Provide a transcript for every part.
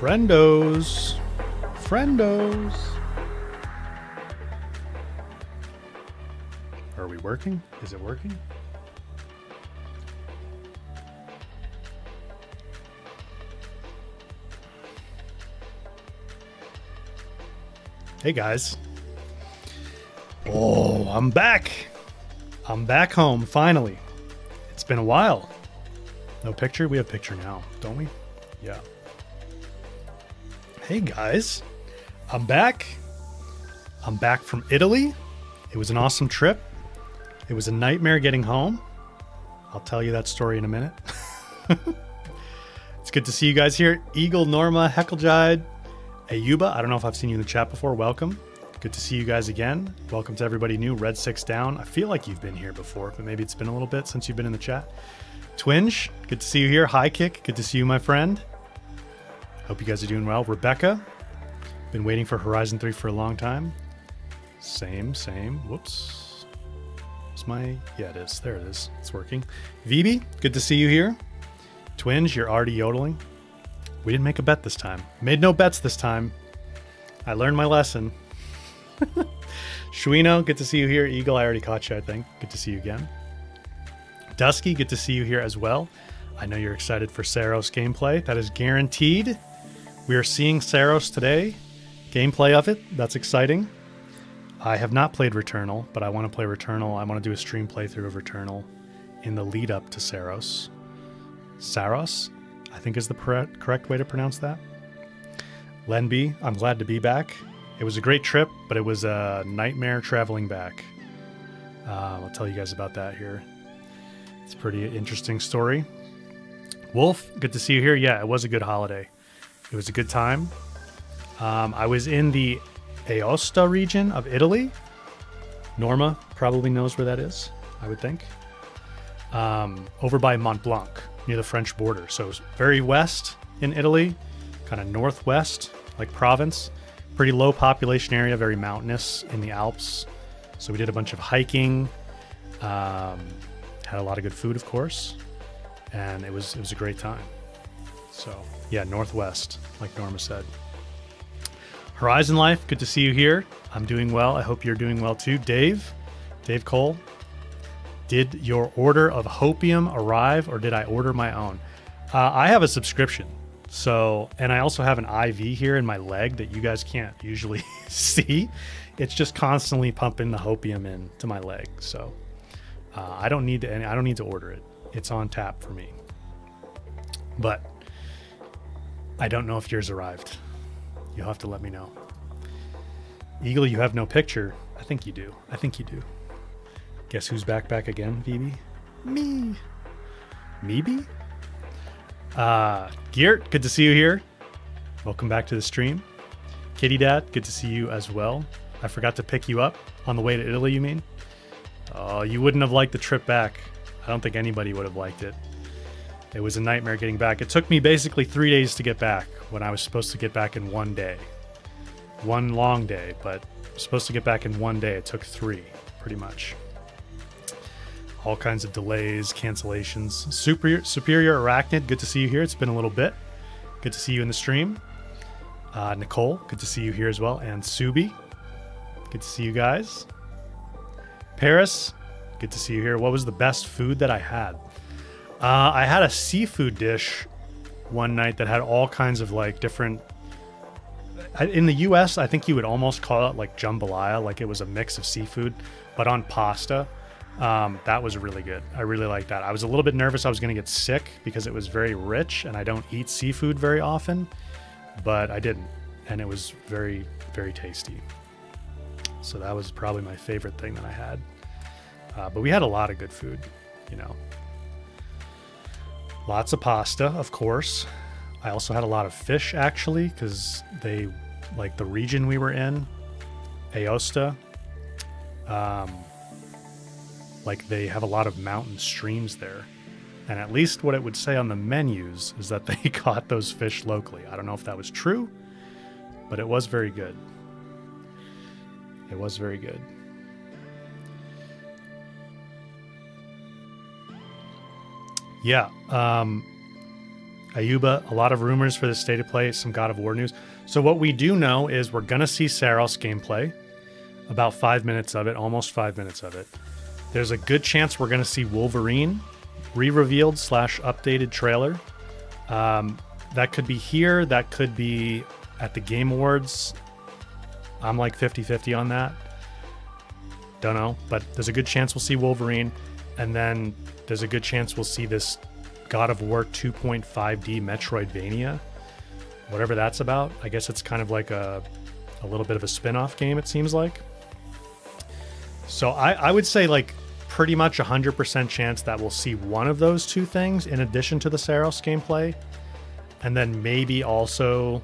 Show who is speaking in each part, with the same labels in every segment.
Speaker 1: Friendos. Friendos. Are we working? Is it working? Hey guys. Oh, I'm back. I'm back home, finally. It's been a while. No picture? We have picture now, don't we? Yeah. Hey guys. I'm back. I'm back from Italy. It was an awesome trip. It was a nightmare getting home. I'll tell you that story in a minute. It's good to see you guys here. Eagle, Norma, Heckeljide, Ayuba. I don't know if I've seen you in the chat before. Welcome. Good to see you guys again. Welcome to everybody new. Red 6 down. I feel like you've been here before, but maybe it's been a little bit since you've been in the chat. Twinge, good to see you here. High Kick, good to see you, my friend. Hope you guys are doing well. Rebecca, been waiting for Horizon 3 for a long time. Same. Whoops. It's my... Yeah, it is. There it is. It's working. VB, good to see you here. Twinge, you're already yodeling. We didn't make a bet this time. Made no bets this time. I learned my lesson. Shuino, good to see you here. Eagle, I already caught you, I think. Good to see you again. Dusky, good to see you here as well. I know you're excited for Saros gameplay. That is guaranteed. We are seeing Saros today. Gameplay of it. That's exciting. I have not played Returnal, but I want to play Returnal. I want to do a stream playthrough of Returnal in the lead up to Saros. Saros, I think is the correct way to pronounce that. Lenby, I'm glad to be back. It was a great trip, but it was a nightmare traveling back. I'll tell you guys about that here. It's a pretty interesting story. Wolf, good to see you here. Yeah, it was a good holiday. It was a good time. I was in the Aosta region of Italy. Norma probably knows where that is, I would think. Over by Mont Blanc, near the French border. So very west in Italy, kind of northwest, like province. Pretty low population area, very mountainous in the Alps. So we did a bunch of hiking. Had a lot of good food, of course. And it was a great time. So yeah, northwest, like Norma said. Horizon Life, good to see you here. I'm doing well. I hope you're doing well too. Dave Cole, did your order of Hopium arrive or did I order my own? I have a subscription. So, and I also have an IV here in my leg that you guys can't usually see. It's just constantly pumping the Hopium into my leg. So I don't need to order it. It's on tap for me. But I don't know if yours arrived. You'll have to let me know. Eagle, you have no picture. I think you do. Guess who's back again, Phoebe? Me. Maybe? Geert, good to see you here. Welcome back to the stream. Kitty Dad, good to see you as well. I forgot to pick you up on the way to Italy, you mean? Oh, you wouldn't have liked the trip back. I don't think anybody would have liked it. It was a nightmare getting back. It took me basically 3 days to get back when I was supposed to get back in 1 day. One long day, but supposed to get back in 1 day. It took 3, pretty much. All kinds of delays, cancellations. Superior Arachnid, good to see you here. It's been a little bit. Good to see you in the stream. Nicole, good to see you here as well. And Subi, good to see you guys. Paris, good to see you here. What was the best food that I had? I had a seafood dish one night that had all kinds of like different... In the US, I think you would almost call it like jambalaya, like it was a mix of seafood, but on pasta. That was really good. I really liked that. I was a little bit nervous I was going to get sick because it was very rich and I don't eat seafood very often, but I didn't. And it was very, very tasty. So that was probably my favorite thing that I had. But we had a lot of good food, you know. Lots of pasta, of course. I also had a lot of fish actually, because they, like the region we were in, Aosta, like they have a lot of mountain streams there. And at least what it would say on the menus is that they caught those fish locally. I don't know if that was true, but it was very good. It was very good. Yeah. Ayuba, a lot of rumors for this state of play, some God of War news. So what we do know is we're going to see Saros gameplay, about 5 minutes of it, almost 5 minutes of it. There's a good chance we're going to see Wolverine, re-revealed / updated trailer. That could be here. That could be at the Game Awards. I'm like 50-50 on that. Don't know, but there's a good chance we'll see Wolverine. And then there's a good chance we'll see this God of War 2.5D Metroidvania, whatever that's about. I guess it's kind of like a little bit of a spin-off game, it seems like. So I would say like pretty much 100% chance that we'll see one of those two things in addition to the Saros gameplay. And then maybe also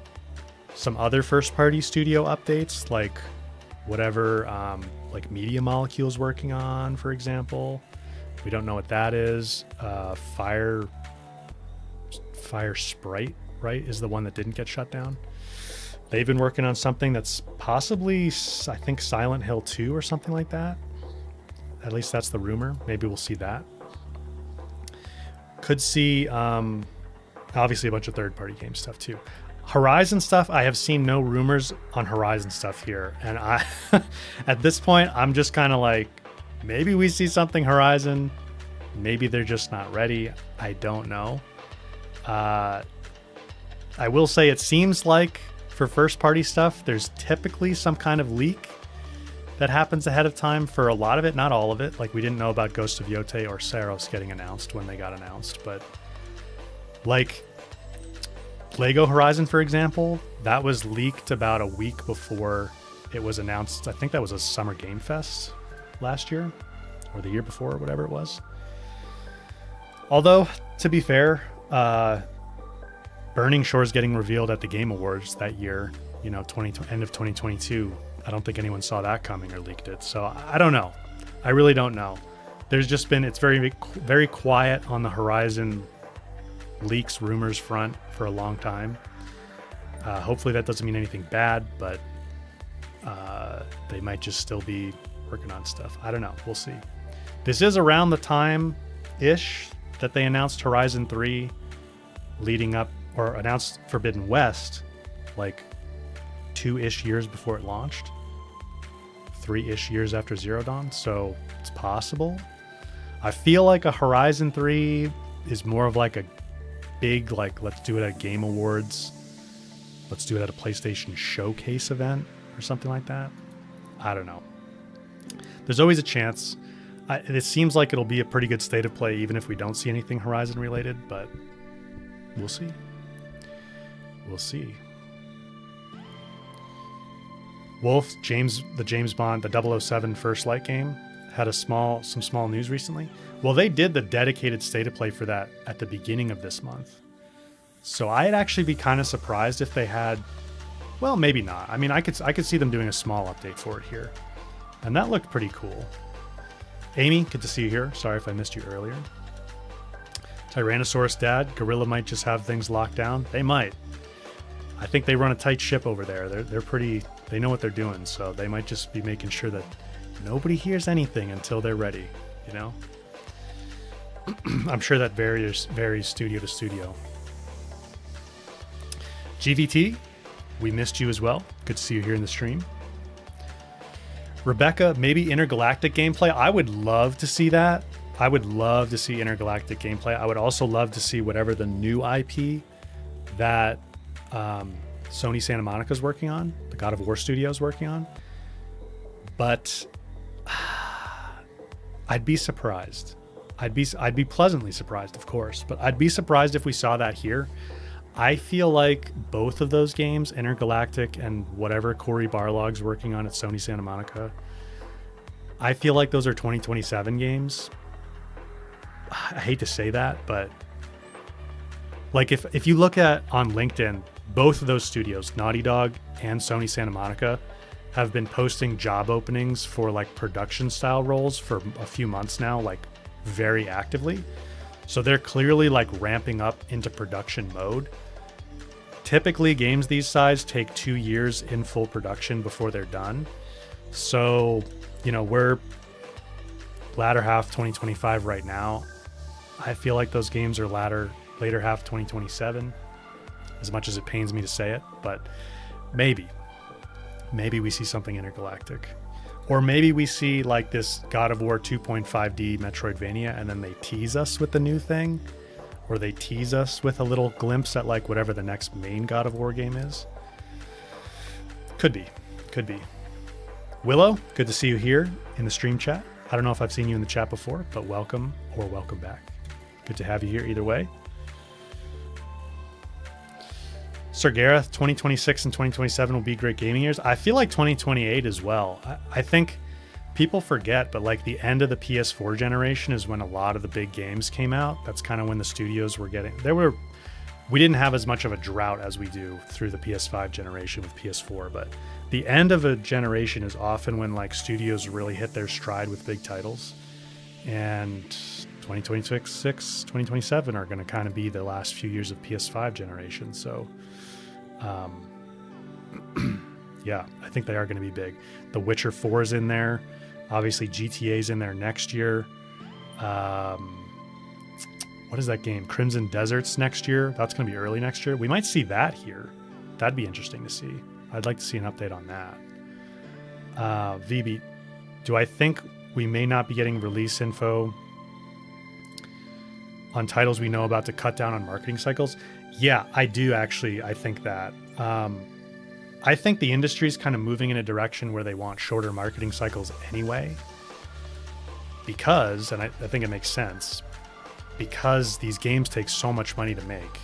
Speaker 1: some other first-party studio updates, like whatever like Media Molecule's working on, for example. We don't know what that is. Fire Sprite, right, is the one that didn't get shut down. They've been working on something that's possibly, I think, Silent Hill 2 or something like that. At least that's the rumor. Maybe we'll see that. Could see, obviously, a bunch of third-party game stuff, too. Horizon stuff, I have seen no rumors on Horizon stuff here. And I, at this point, I'm just kind of like, maybe we see something Horizon. Maybe they're just not ready. I don't know. I will say it seems like for first-party stuff, there's typically some kind of leak that happens ahead of time for a lot of it, not all of it. Like we didn't know about Ghost of Yote or Saros getting announced when they got announced, but like Lego Horizon, for example, that was leaked about a week before it was announced. I think that was a Summer Game Fest last year or the year before, or whatever it was. Although, to be fair, Burning Shores getting revealed at the Game Awards that year, end of 2022. I don't think anyone saw that coming or leaked it. So I don't know. I really don't know. There's just been, it's very, very quiet on the Horizon leaks, rumors front for a long time. Hopefully that doesn't mean anything bad, but they might just still be working on stuff. I don't know. We'll see. This is around the time-ish that they announced Horizon 3 leading up, or announced Forbidden West, like 2-ish years before it launched. 3-ish years after Zero Dawn, so it's possible. I feel like a Horizon 3 is more of like a big, like, let's do it at Game Awards. Let's do it at a PlayStation Showcase event or something like that. I don't know. There's always a chance. It seems like it'll be a pretty good state of play even if we don't see anything Horizon related, but we'll see. We'll see. Wolf, the James Bond, the 007 First Light game, had some small news recently. Well, they did the dedicated state of play for that at the beginning of this month. So I'd actually be kind of surprised if they had, well, maybe not. I mean, I could see them doing a small update for it here. And that looked pretty cool. Amy, good to see you here. Sorry if I missed you earlier. Tyrannosaurus Dad, Gorilla might just have things locked down. They might. I think they run a tight ship over there. They're pretty, they know what they're doing, so they might just be making sure that nobody hears anything until they're ready, you know? I'm sure that varies studio to studio. GVT, we missed you as well. Good to see you here in the stream. Rebecca, maybe intergalactic gameplay. I would love to see that. I would love to see intergalactic gameplay. I would also love to see whatever the new IP that Sony Santa Monica's working on, the God of War studio's working on. But I'd be surprised. I'd be pleasantly surprised, of course, but I'd be surprised if we saw that here. I feel like both of those games, Intergalactic and whatever Cory Barlog's working on at Sony Santa Monica, I feel like those are 2027 games. I hate to say that, but like if you look at on LinkedIn, both of those studios, Naughty Dog and Sony Santa Monica, have been posting job openings for like production style roles for a few months now, like very actively. So they're clearly like ramping up into production mode. Typically games these size take 2 years in full production before they're done. So, you know, we're latter half 2025 right now. I feel like those games are latter later half 2027, as much as it pains me to say it, but maybe we see something intergalactic. Or maybe we see like this God of War 2.5D Metroidvania, and then they tease us with the new thing, or they tease us with a little glimpse at like whatever the next main God of War game is. Could be. Willow, good to see you here in the stream chat. I don't know if I've seen you in the chat before, but welcome or welcome back. Good to have you here either way. Sir Gareth, 2026 and 2027 will be great gaming years. I feel like 2028 as well. I think people forget, but like the end of the PS4 generation is when a lot of the big games came out. That's kind of when the studios were getting... We didn't have as much of a drought as we do through the PS5 generation with PS4, but the end of a generation is often when like studios really hit their stride with big titles. And 2026, 2027 are going to kind of be the last few years of PS5 generation. So, yeah, I think they are going to be big. The Witcher 4 is in there. Obviously, GTA is in there next year. What is that game? Crimson Deserts next year. That's going to be early next year. We might see that here. That'd be interesting to see. I'd like to see an update on that. VB, do I think we may not be getting release info on titles we know about to cut down on marketing cycles? Yeah, I do actually. I think that. I think the industry is kind of moving in a direction where they want shorter marketing cycles anyway. Because, and I think it makes sense, because these games take so much money to make,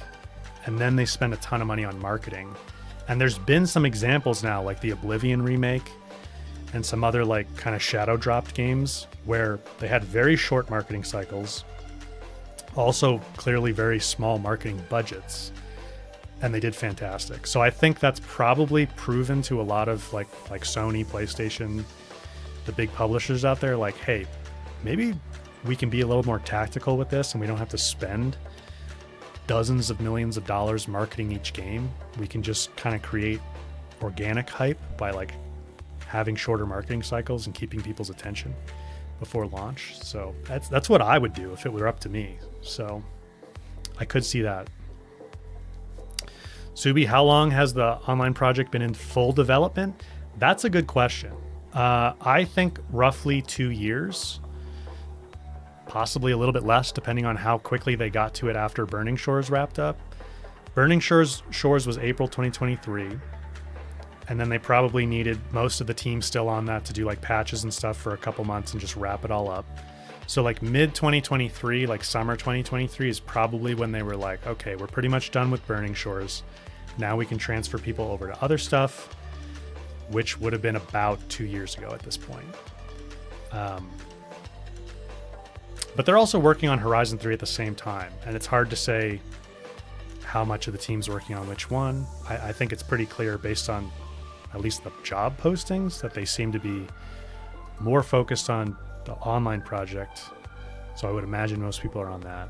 Speaker 1: and then they spend a ton of money on marketing. And there's been some examples now, like the Oblivion remake and some other like kind of shadow dropped games where they had very short marketing cycles, also clearly very small marketing budgets, and they did fantastic. So I think that's probably proven to a lot of like Sony, PlayStation, the big publishers out there, like, hey, maybe we can be a little more tactical with this and we don't have to spend dozens of millions of dollars marketing each game. We can just kind of create organic hype by like having shorter marketing cycles and keeping people's attention before launch. So that's what I would do if it were up to me. So I could see that. Subi, how long has the online project been in full development? That's a good question. I think roughly 2 years. Possibly a little bit less, depending on how quickly they got to it after Burning Shores wrapped up. Burning Shores was April 2023, and then they probably needed most of the team still on that to do like patches and stuff for a couple months and just wrap it all up. So like mid 2023, like summer 2023 is probably when they were like, okay, we're pretty much done with Burning Shores. Now we can transfer people over to other stuff, which would have been about 2 years ago at this point. But they're also working on Horizon 3 at the same time, and it's hard to say how much of the team's working on which one. I think it's pretty clear based on at least the job postings that they seem to be more focused on the online project. So I would imagine most people are on that.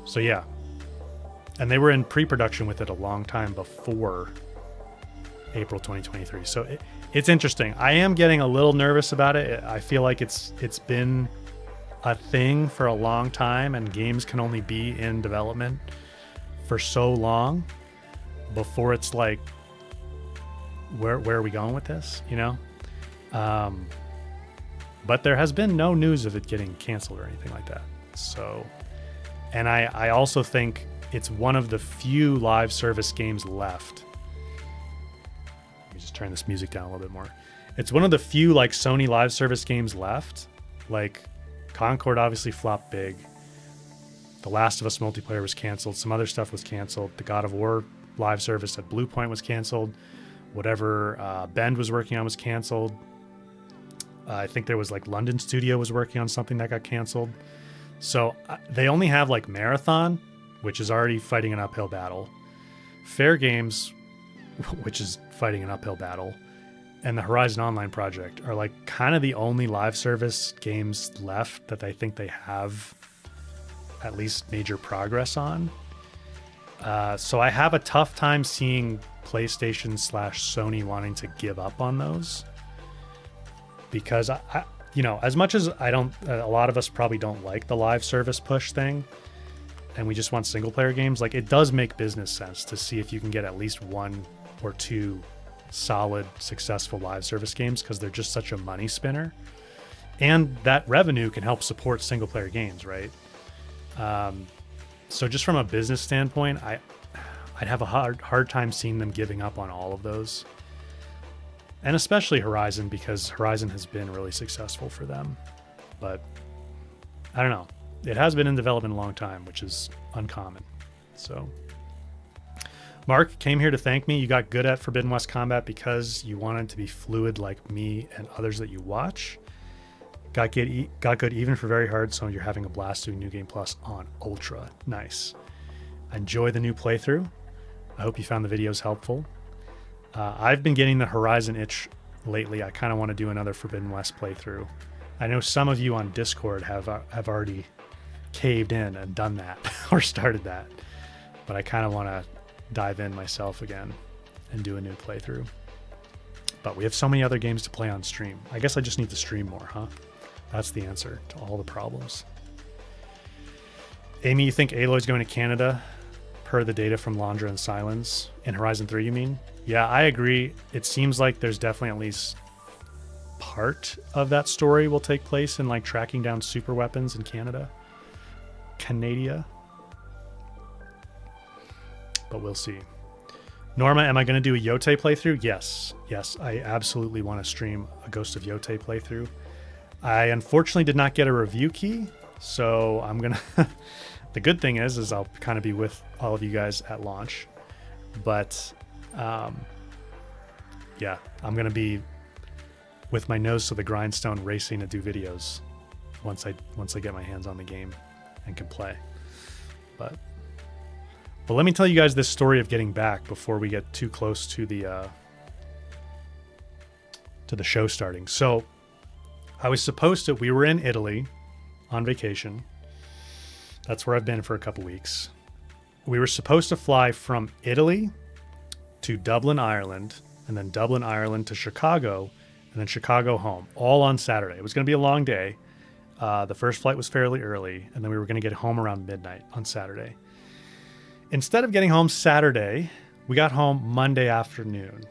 Speaker 1: So yeah. And they were in pre-production with it a long time before April 2023. So it's interesting. I am getting a little nervous about it. I feel like it's been a thing for a long time, and games can only be in development for so long before it's like, where are we going with this? You know? But there has been no news of it getting canceled or anything like that. So, and I also think it's one of the few live service games left. Let me just turn this music down a little bit more. It's one of the few like Sony live service games left. Like Concord obviously flopped big. The Last of Us multiplayer was canceled. Some other stuff was canceled. The God of War live service at Blue Point was canceled. Whatever Bend was working on was canceled. I think there was like London Studio was working on something that got canceled. So they only have like Marathon, which is already fighting an uphill battle. Fair Games, which is fighting an uphill battle. And the Horizon Online project are like kind of the only live service games left that I think they have at least major progress on. So I have a tough time seeing PlayStation / Sony wanting to give up on those, because you know, as much as a lot of us probably don't like the live service push thing, and we just want single player games, like it does make business sense to see if you can get at least 1 or 2 solid, successful live service games, because they're just such a money spinner. And that revenue can help support single player games, right? So just from a business standpoint, I'd have a hard time seeing them giving up on all of those. And especially Horizon, because Horizon has been really successful for them. But I don't know. It has been in development a long time, which is uncommon. So Mark came here to thank me. You got good at Forbidden West combat because you wanted to be fluid like me and others that you watch. Got good even for very hard, so you're having a blast doing New Game Plus on Ultra. Nice. Enjoy the new playthrough. I hope you found the videos helpful. I've been getting the Horizon itch lately. I kind of want to do another Forbidden West playthrough. I know some of you on Discord have already caved in and done that or started that, but I kind of want to dive in myself again and do a new playthrough. But we have so many other games to play on stream. I guess I just need to stream more, huh? That's the answer to all the problems. Amy, you think Aloy's going to Canada per the data from Londra and Silence in Horizon 3, you mean? Yeah, I agree. It seems like there's definitely at least part of that story will take place in like tracking down super weapons in Canada. But we'll see. Norma, am I going to do a Yote playthrough? Yes, I absolutely want to stream a Ghost of Yote playthrough. I unfortunately did not get a review key, so I'm going to... The good thing is I'll kind of be with all of you guys at launch. But, yeah, I'm going to be with my nose to the grindstone racing to do videos once I get my hands on the game and can play. But let me tell you guys this story of getting back before we get too close to the show starting. So we were in Italy on vacation. That's where I've been for a couple weeks. We were supposed to fly from Italy to Dublin, Ireland, and then Dublin, Ireland to Chicago, and then Chicago home, all on Saturday. It was going to be a long day. The first flight was fairly early, and then we were going to get home around midnight on Saturday. Instead of getting home Saturday, we got home Monday afternoon.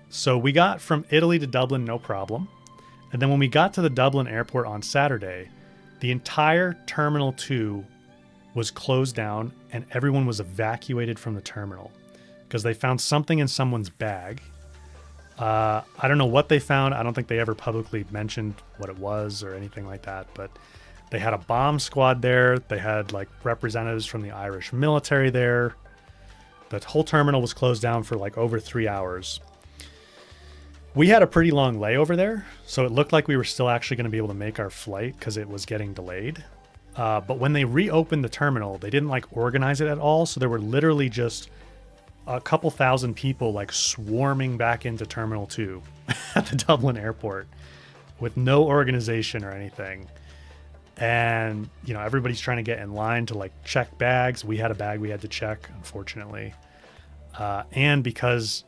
Speaker 1: So we got from Italy to Dublin, no problem. And then when we got to the Dublin airport on Saturday, the entire Terminal 2 was closed down and everyone was evacuated from the terminal because they found something in someone's bag. I don't know what they found. I don't think they ever publicly mentioned what it was or anything like that, but they had a bomb squad there. They had like representatives from the Irish military there. The whole terminal was closed down for like over 3 hours. We had a pretty long layover there, so it looked like we were still actually going to be able to make our flight because it was getting delayed. But when they reopened the terminal, they didn't like organize it at all. So there were literally just a couple thousand people like swarming back into Terminal 2 at the Dublin airport with no organization or anything. And, you know, everybody's trying to get in line to like check bags. We had a bag we had to check, unfortunately. And because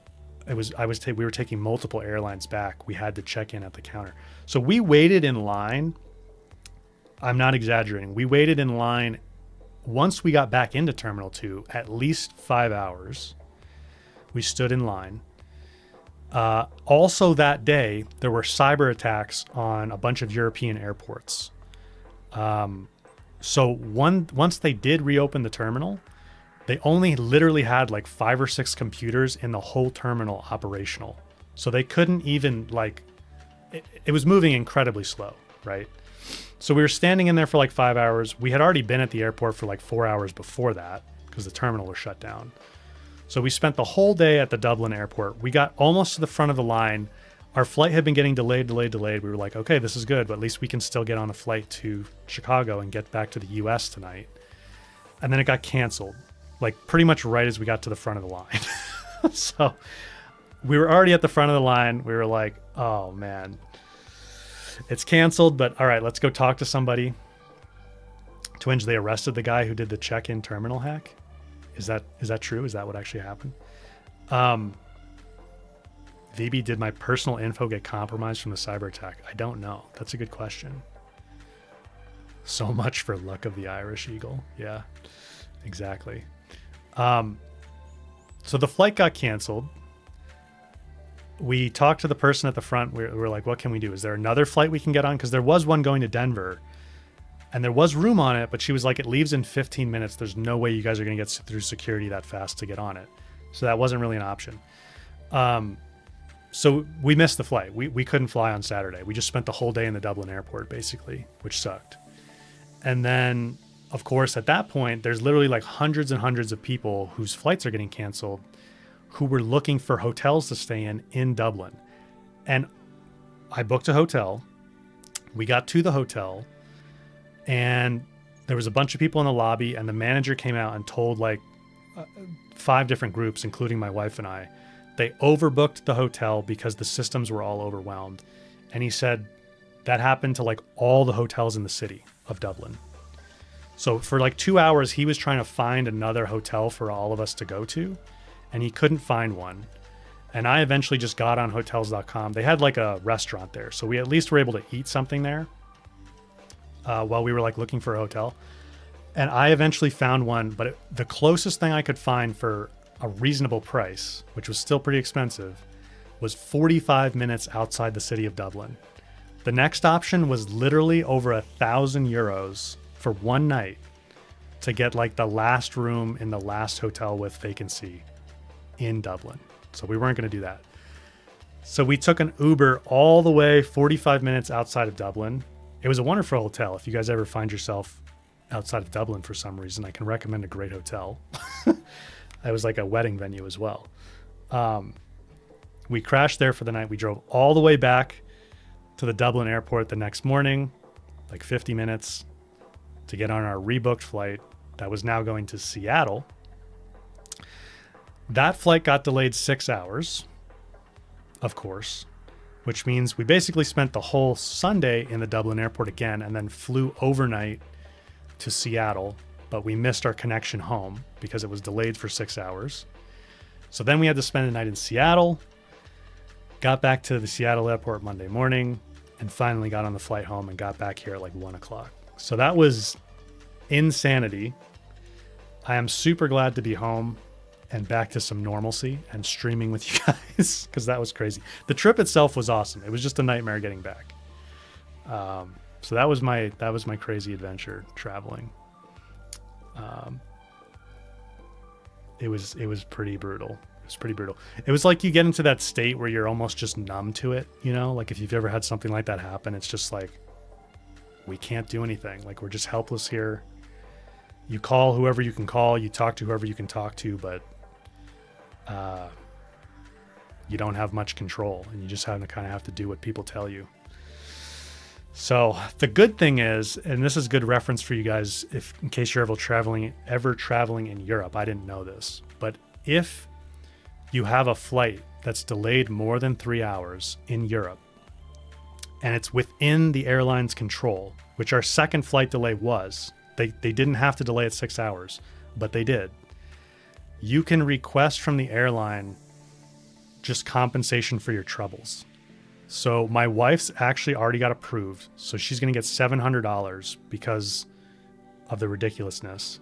Speaker 1: we were taking multiple airlines back, we had to check in at the counter. So we waited in line. I'm not exaggerating. We waited in line once we got back into Terminal 2, at least 5 hours. We stood in line. Also that day, there were cyber attacks on a bunch of European airports. So once they did reopen the terminal, they only literally had like 5 or 6 computers in the whole terminal operational. So they couldn't even like, it was moving incredibly slow, right? So we were standing in there for like 5 hours. We had already been at the airport for like 4 hours before that because the terminal was shut down. So we spent the whole day at the Dublin airport. We got almost to the front of the line. Our flight had been getting delayed. We were like, okay, this is good, but at least we can still get on a flight to Chicago and get back to the US tonight. And then it got canceled, like pretty much right as we got to the front of the line. So we were already at the front of the line. We were like, oh man, it's canceled, but all right, let's go talk to somebody. Twinge, they arrested the guy who did the check-in terminal hack. Is that true? Is that what actually happened? VB, did my personal info get compromised from the cyber attack? I don't know. That's a good question. So much for luck of the Irish Eagle. Yeah, exactly. So the flight got canceled. We talked to the person at the front. We're like, what can we do? Is there another flight we can get on? Because there was one going to Denver and there was room on it, but she was like, it leaves in 15 minutes. There's no way you guys are going to get through security that fast to get on it. So that wasn't really an option. So we missed the flight. We couldn't fly on Saturday. We just spent the whole day in the Dublin airport, basically, which sucked. And then, of course, at that point, there's literally like hundreds and hundreds of people whose flights are getting canceled who were looking for hotels to stay in Dublin. And I booked a hotel. We got to the hotel and there was a bunch of people in the lobby, and the manager came out and told like 5 different groups, including my wife and I, they overbooked the hotel because the systems were all overwhelmed. And he said that happened to like all the hotels in the city of Dublin. So for like 2 hours, he was trying to find another hotel for all of us to go to, and he couldn't find one. And I eventually just got on hotels.com. They had like a restaurant there, so we at least were able to eat something there while we were like looking for a hotel. And I eventually found one, but the closest thing I could find for a reasonable price, which was still pretty expensive, was 45 minutes outside the city of Dublin. The next option was literally over 1,000 euros for one night to get like the last room in the last hotel with vacancy in Dublin. So we weren't going to do that. So we took an Uber all the way 45 minutes outside of Dublin. It was a wonderful hotel. If you guys ever find yourself outside of Dublin for some reason, I can recommend a great hotel. It was like a wedding venue as well. We crashed there for the night. We drove all the way back to the Dublin airport the next morning, like 50 minutes to get on our rebooked flight that was now going to Seattle. That flight got delayed 6 hours, of course, which means we basically spent the whole Sunday in the Dublin airport again and then flew overnight to Seattle, but we missed our connection home because it was delayed for 6 hours. So then we had to spend the night in Seattle, got back to the Seattle airport Monday morning, and finally got on the flight home and got back here at like 1 o'clock. So that was insanity. I am super glad to be home and back to some normalcy and streaming with you guys because that was crazy. The trip itself was awesome. It was just a nightmare getting back. So that was my crazy adventure traveling. It was pretty brutal. It was pretty brutal. It was like you get into that state where you're almost just numb to it, you know? Like if you've ever had something like that happen, it's just like, we can't do anything. Like we're just helpless here. You call whoever you can call, you talk to whoever you can talk to, but you don't have much control, and you just kind of have to do what people tell you. So the good thing is, and this is good reference for you guys, if in case you're ever traveling in Europe, I didn't know this, but if you have a flight that's delayed more than 3 hours in Europe, and it's within the airline's control, which our second flight delay was, they didn't have to delay it 6 hours, but they did. You can request from the airline just compensation for your troubles. So my wife's actually already got approved. So she's going to get $700 because of the ridiculousness.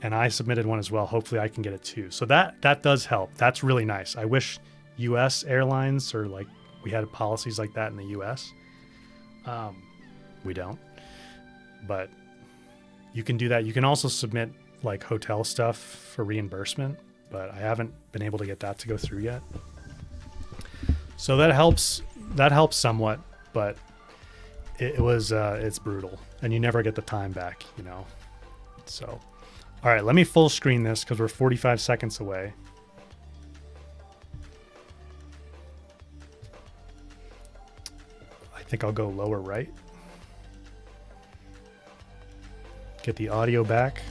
Speaker 1: And I submitted one as well. Hopefully I can get it too. So that does help. That's really nice. I wish US airlines or like we had policies like that in the US. We don't, but you can do that. You can also submit like hotel stuff for reimbursement, but I haven't been able to get that to go through yet. So that helps somewhat, but it's brutal and you never get the time back, you know? So, all right, let me full screen this because we're 45 seconds away. I think I'll go lower right. Get the audio back.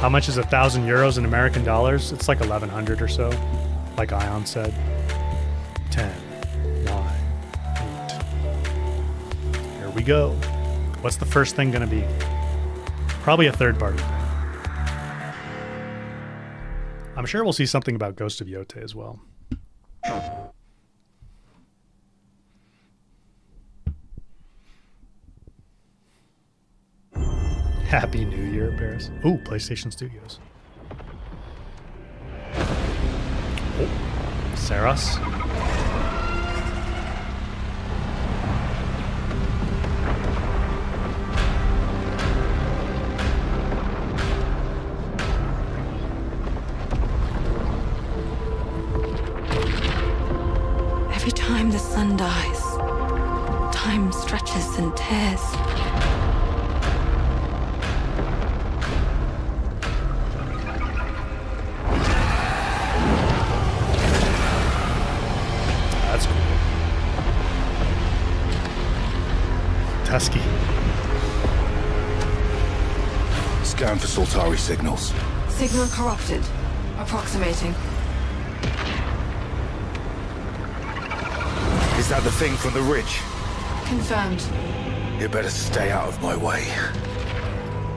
Speaker 1: How much is 1,000 euros in American dollars? It's like 1,100 or so, like Ion said. go. What's the first thing going to be? Probably a third-party thing. I'm sure we'll see something about Ghost of Yote as well. Happy New Year, Paris. Ooh, PlayStation Studios. Oh, Saros.
Speaker 2: Every time the sun dies, time stretches and tears.
Speaker 1: That's cool. Tusky.
Speaker 3: Scan for Soltari signals.
Speaker 2: Signal corrupted. Approximating.
Speaker 3: Is that the thing from the ridge?
Speaker 2: Confirmed.
Speaker 3: You better stay out of my way.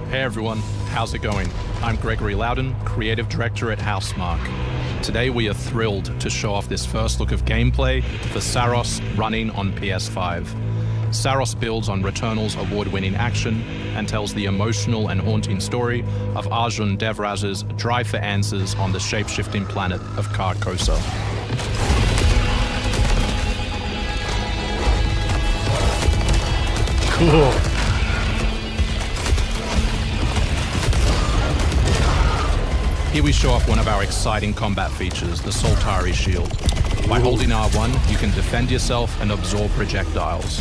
Speaker 4: Hey everyone, how's it going? I'm Gregory Loudon, Creative Director at Housemarque. Today we are thrilled to show off this first look of gameplay for Saros running on PS5. Saros builds on Returnal's award-winning action and tells the emotional and haunting story of Arjun Devraz's drive for answers on the shape-shifting planet of Carcosa.
Speaker 1: Cool.
Speaker 4: Here we show off one of our exciting combat features, the Soltari Shield. By holding R1, you can defend yourself and absorb projectiles.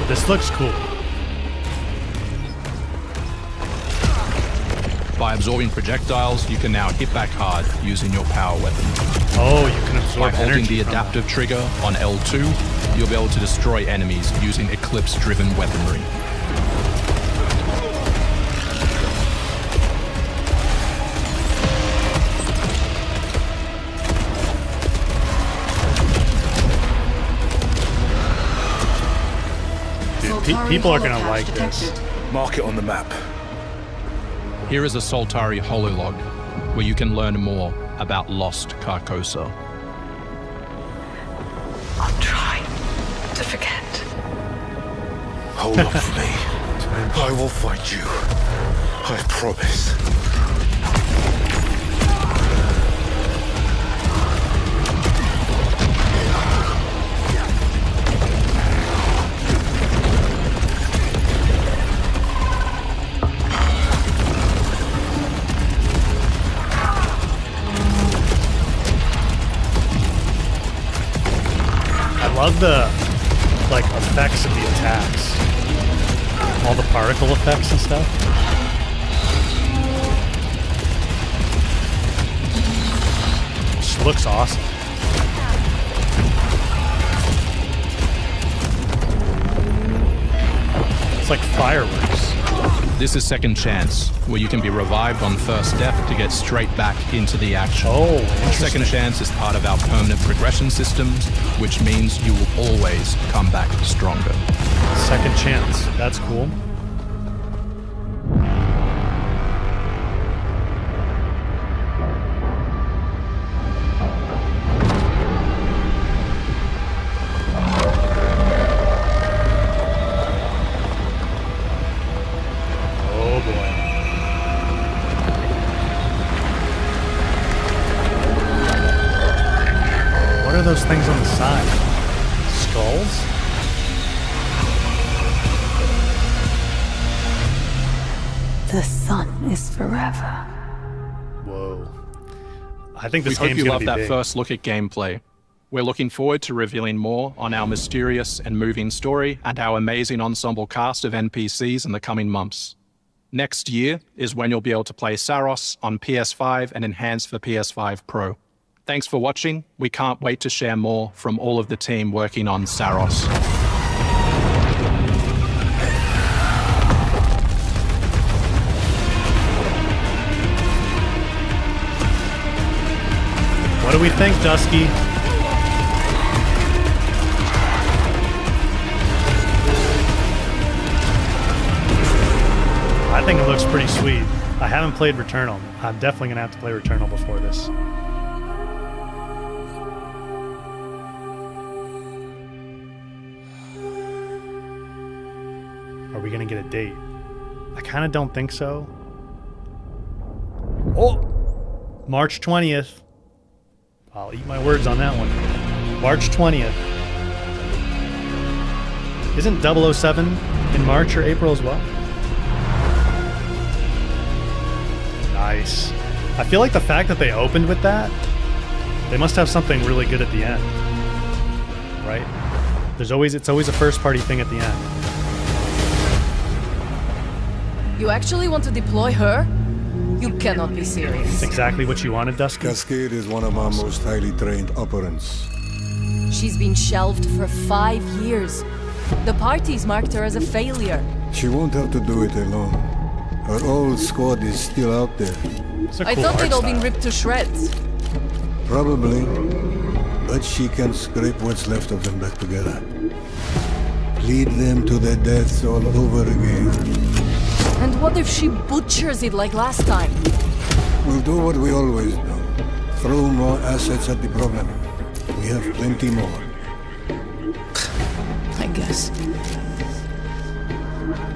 Speaker 1: This looks cool.
Speaker 4: By absorbing projectiles, you can now hit back hard using your power weapon.
Speaker 1: Oh, you can absorb
Speaker 4: By holding
Speaker 1: energy
Speaker 4: the
Speaker 1: from
Speaker 4: adaptive trigger on L2, you'll be able to destroy enemies using Eclipse-driven weaponry.
Speaker 1: Dude, people are gonna like this.
Speaker 3: Mark it on the map.
Speaker 4: Here is a Soltari hololog, where you can learn more about lost Carcosa.
Speaker 2: I'll try to forget.
Speaker 3: Hold up for me. I will find you. I promise.
Speaker 1: I love the effects of the attacks. All the particle effects and stuff. Just looks awesome. It's like fireworks.
Speaker 4: This is Second Chance, where you can be revived on first death to get straight back into the action.
Speaker 1: Oh, interesting.
Speaker 4: Second Chance is part of our permanent progression systems, which means you will always come back stronger.
Speaker 1: Second chance. That's cool. Oh boy. What are those things on the side? Skulls?
Speaker 2: The sun is forever.
Speaker 1: Whoa. I think
Speaker 4: We
Speaker 1: this
Speaker 4: hope
Speaker 1: game's
Speaker 4: you
Speaker 1: gonna
Speaker 4: love
Speaker 1: be
Speaker 4: that
Speaker 1: big.
Speaker 4: first look at gameplay. We're looking forward to revealing more on our mysterious and moving story and our amazing ensemble cast of NPCs in the coming months. Next year is when you'll be able to play Saros on PS5 and enhanced for PS5 Pro. Thanks for watching. We can't wait to share more from all of the team working on Saros.
Speaker 1: do we think, Dusky? I think it looks pretty sweet. I haven't played Returnal. I'm definitely gonna have to play Returnal before this. Are we gonna get a date? I kind of don't think so. Oh! March 20th. I'll eat my words on that one. March 20th. Isn't 007 in March or April as well? Nice. I feel like the fact that they opened with that, they must have something really good at the end. Right? It's always a first party thing at the end.
Speaker 5: You actually want to deploy her? You cannot be serious.
Speaker 1: It's exactly what you wanted, Dusky.
Speaker 3: Cascade is one of our most highly trained operants.
Speaker 5: She's been shelved for 5 years. The parties marked her as a failure.
Speaker 3: She won't have to do it alone. Her old squad is still out there.
Speaker 1: It's a
Speaker 5: I
Speaker 1: cool
Speaker 5: thought
Speaker 1: art
Speaker 5: they'd all been
Speaker 1: style.
Speaker 5: ripped to shreds.
Speaker 3: Probably. But she can scrape what's left of them back together. Lead them to their deaths all over again.
Speaker 5: And what if she butchers it like last time?
Speaker 3: We'll do what we always do. Throw more assets at the problem. We have plenty more.
Speaker 5: I guess.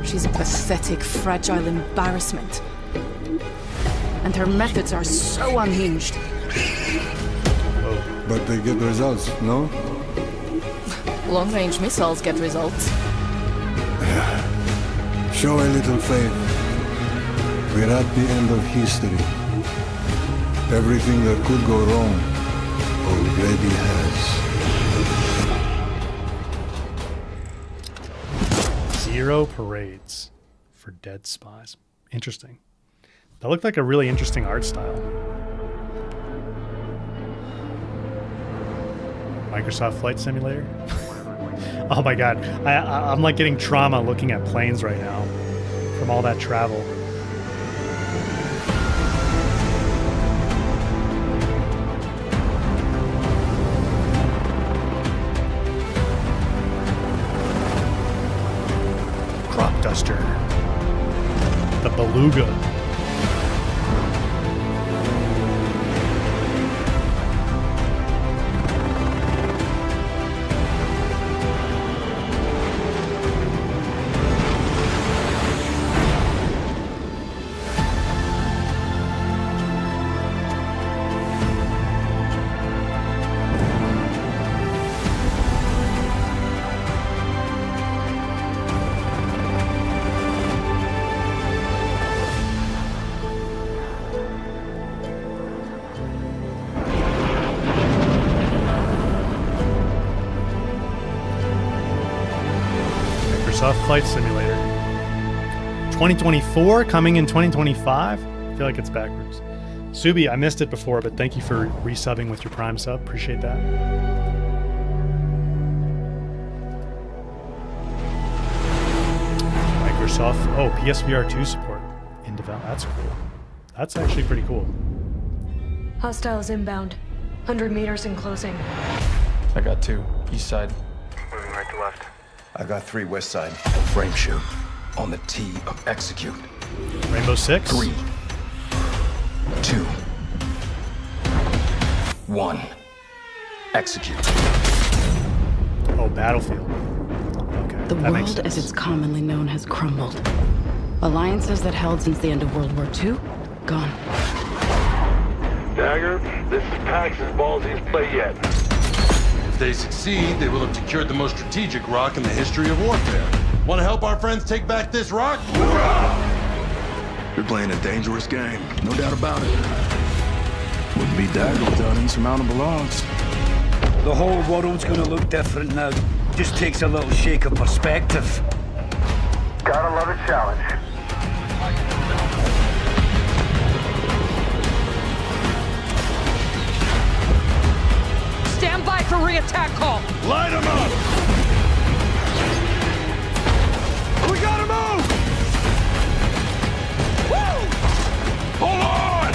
Speaker 5: She's a pathetic, fragile embarrassment. And her methods are so unhinged.
Speaker 3: But they get results, no?
Speaker 5: Long-range missiles get results.
Speaker 3: Show a little faith. We're at the end of history. Everything that could go wrong already has.
Speaker 1: 0 parades for dead spies. Interesting. That looked like a really interesting art style. Microsoft Flight Simulator. Oh my god, I'm like getting trauma looking at planes right now from all that travel. Crop duster. The beluga. Microsoft Flight Simulator. 2024 coming in 2025. I feel like it's backwards. Subi, I missed it before, but thank you for resubbing with your Prime sub. Appreciate that. Microsoft. Oh, PSVR 2 support in development. That's cool. That's actually pretty cool.
Speaker 6: Hostiles inbound. 100 meters in closing.
Speaker 7: I got 2. East side.
Speaker 8: Moving right to left.
Speaker 9: I got 3 west side. Frame shoot. On the T of execute.
Speaker 1: Rainbow Six.
Speaker 9: 3, 2, 1. Execute.
Speaker 1: Oh, Battlefield. Okay.
Speaker 10: The
Speaker 1: that makes
Speaker 10: world, as
Speaker 1: sense.
Speaker 10: it's commonly known, has crumbled. Alliances that held since the end of World War II, gone.
Speaker 8: Dagger, this is Pax's ballsiest play yet.
Speaker 11: If they succeed, they will have secured the most strategic rock in the history of warfare. Want to help our friends take back this rock?
Speaker 9: You're playing a dangerous game, no doubt about it. Wouldn't be Dagger without insurmountable odds.
Speaker 12: The whole world's gonna look different now. Just takes a little shake of perspective.
Speaker 8: Gotta love a challenge.
Speaker 5: Stand by for re-attack call.
Speaker 11: Light them up! We gotta move! Woo! Hold on!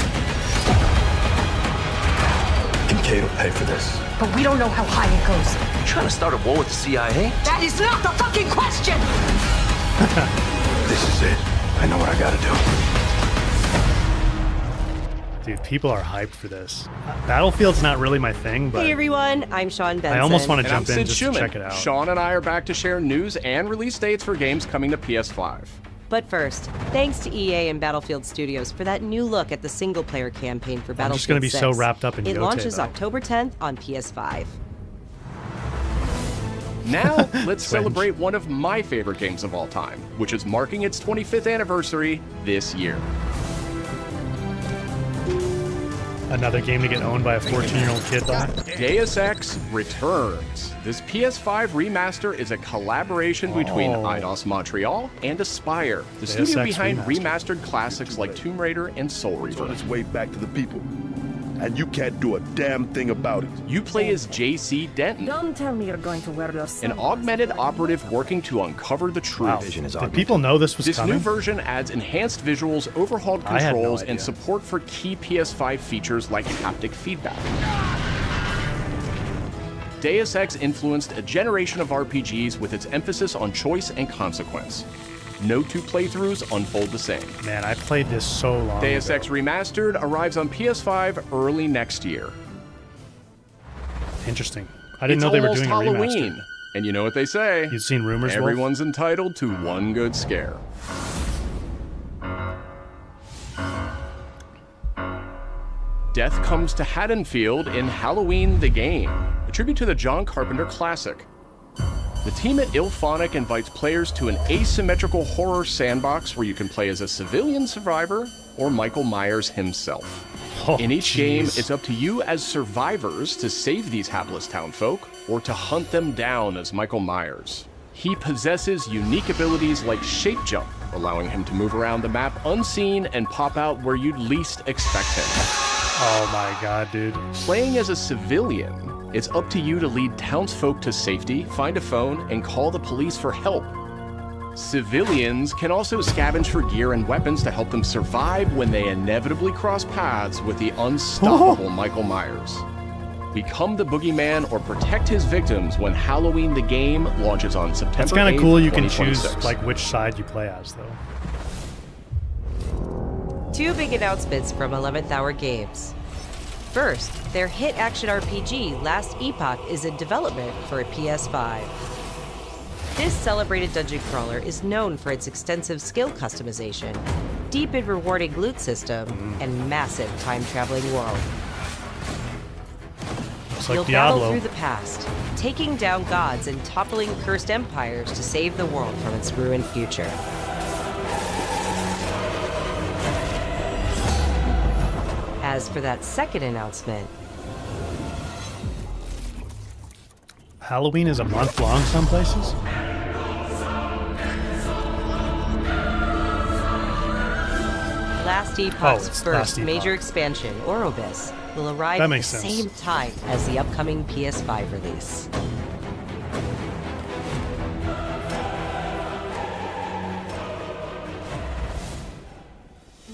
Speaker 9: Kincaid
Speaker 6: but we don't know how high it goes.
Speaker 9: You trying to start a war with the CIA?
Speaker 6: That is not the fucking question!
Speaker 9: This is it. I know what I gotta do.
Speaker 1: Dude, people are hyped for this. Battlefield's not really my thing, but
Speaker 13: Hey everyone, I'm Sean Benson.
Speaker 1: I almost want to jump
Speaker 14: I'm
Speaker 1: in
Speaker 14: Sid
Speaker 1: just
Speaker 14: Schumann.
Speaker 1: to check it out.
Speaker 14: Sean and I are back to share news and release dates for games coming to PS5.
Speaker 13: But first, thanks to EA and Battlefield Studios for that new look at the single-player campaign for Battlefield
Speaker 1: I'm just going to be
Speaker 13: 6.
Speaker 1: so wrapped up in
Speaker 13: It
Speaker 1: Yote,
Speaker 13: launches
Speaker 1: though.
Speaker 13: October 10th on PS5.
Speaker 14: Now, let's celebrate one of my favorite games of all time, which is marking its 25th anniversary this year.
Speaker 1: Another game to get owned by a 14-year-old kid, though.
Speaker 14: Deus Ex returns. This PS5 remaster is a collaboration between Eidos Montreal and Aspyr, the
Speaker 9: Deus
Speaker 14: studio
Speaker 9: Ex
Speaker 14: behind
Speaker 9: remastered.
Speaker 14: remastered classics like Tomb Raider and Soul
Speaker 9: It's on
Speaker 14: Reaver.
Speaker 9: its way back to the people. And you can't do a damn thing about it.
Speaker 14: You play as JC Denton,
Speaker 6: Don't tell me you're going to wear your
Speaker 14: an augmented operative working to uncover the truth.
Speaker 1: Did people know this was
Speaker 14: This
Speaker 1: coming?
Speaker 14: new version adds enhanced visuals, overhauled
Speaker 1: I had no
Speaker 14: controls,
Speaker 1: idea.
Speaker 14: and support for key PS5 features like haptic feedback. Deus Ex influenced a generation of RPGs with its emphasis on choice and consequence. No two playthroughs unfold the same.
Speaker 1: Man, I played this so long
Speaker 14: Deus
Speaker 1: ago.
Speaker 14: Ex Remastered arrives on PS5 early next year.
Speaker 1: Interesting. I didn't
Speaker 14: It's
Speaker 1: know they were
Speaker 14: almost
Speaker 1: doing a
Speaker 14: Halloween,
Speaker 1: remaster.
Speaker 14: and you know what they say?
Speaker 1: You've seen rumors, Wolf?
Speaker 14: Everyone's entitled to one good scare. Death comes to Haddonfield in Halloween the Game, a tribute to the John Carpenter classic. The team at IllFonic invites players to an asymmetrical horror sandbox where you can play as a civilian survivor or Michael Myers himself. In each game, it's up to you as survivors to save these hapless townfolk or to hunt them down as Michael Myers. He possesses unique abilities like shape jump, allowing him to move around the map unseen and pop out where you'd least expect him.
Speaker 1: Oh my god, dude.
Speaker 14: Playing as a civilian, it's up to you to lead townsfolk to safety, find a phone, and call the police for help. Civilians can also scavenge for gear and weapons to help them survive when they inevitably cross paths with the unstoppable Michael Myers. Become the boogeyman or protect his victims when Halloween the Game launches on September 8th,
Speaker 1: It's kind of cool you can choose
Speaker 14: 2026.
Speaker 1: like which side you play as, though.
Speaker 13: Two big announcements from 11th Hour Games. First, their hit action RPG Last Epoch is in development for a PS5. This celebrated dungeon crawler is known for its extensive skill customization, deep and rewarding loot system, and massive time-traveling world.
Speaker 1: Looks like
Speaker 13: You'll battle
Speaker 1: Diablo.
Speaker 13: through the past, taking down gods and toppling cursed empires to save the world from its ruined future. As for that second announcement,
Speaker 1: Halloween is a month long some places?
Speaker 13: Last
Speaker 1: Oh,
Speaker 13: Epoch's
Speaker 1: it's
Speaker 13: first
Speaker 1: Last Epoch.
Speaker 13: major expansion, Orobis, will arrive
Speaker 1: That
Speaker 13: at the
Speaker 1: makes sense.
Speaker 13: same time as the upcoming PS5 release.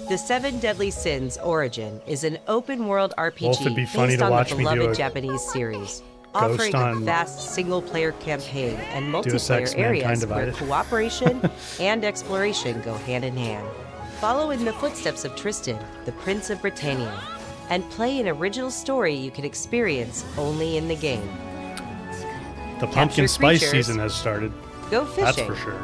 Speaker 13: The Seven Deadly Sins Origin is an open-world RPG
Speaker 1: Wolf, it'd be funny
Speaker 13: based
Speaker 1: to
Speaker 13: on
Speaker 1: watch
Speaker 13: the
Speaker 1: me do
Speaker 13: beloved
Speaker 1: a
Speaker 13: Japanese series,
Speaker 1: Ghost
Speaker 13: offering a
Speaker 1: on
Speaker 13: vast single-player campaign and
Speaker 1: Deus Ex
Speaker 13: multiplayer
Speaker 1: Mankind
Speaker 13: areas where
Speaker 1: Divided.
Speaker 13: cooperation and exploration go hand in hand. Follow in the footsteps of Tristan, the Prince of Britannia, and play an original story you can experience only in the game.
Speaker 1: The pumpkin
Speaker 13: Capture
Speaker 1: spice
Speaker 13: creatures,
Speaker 1: season has started.
Speaker 13: Go fishing.
Speaker 1: That's for sure.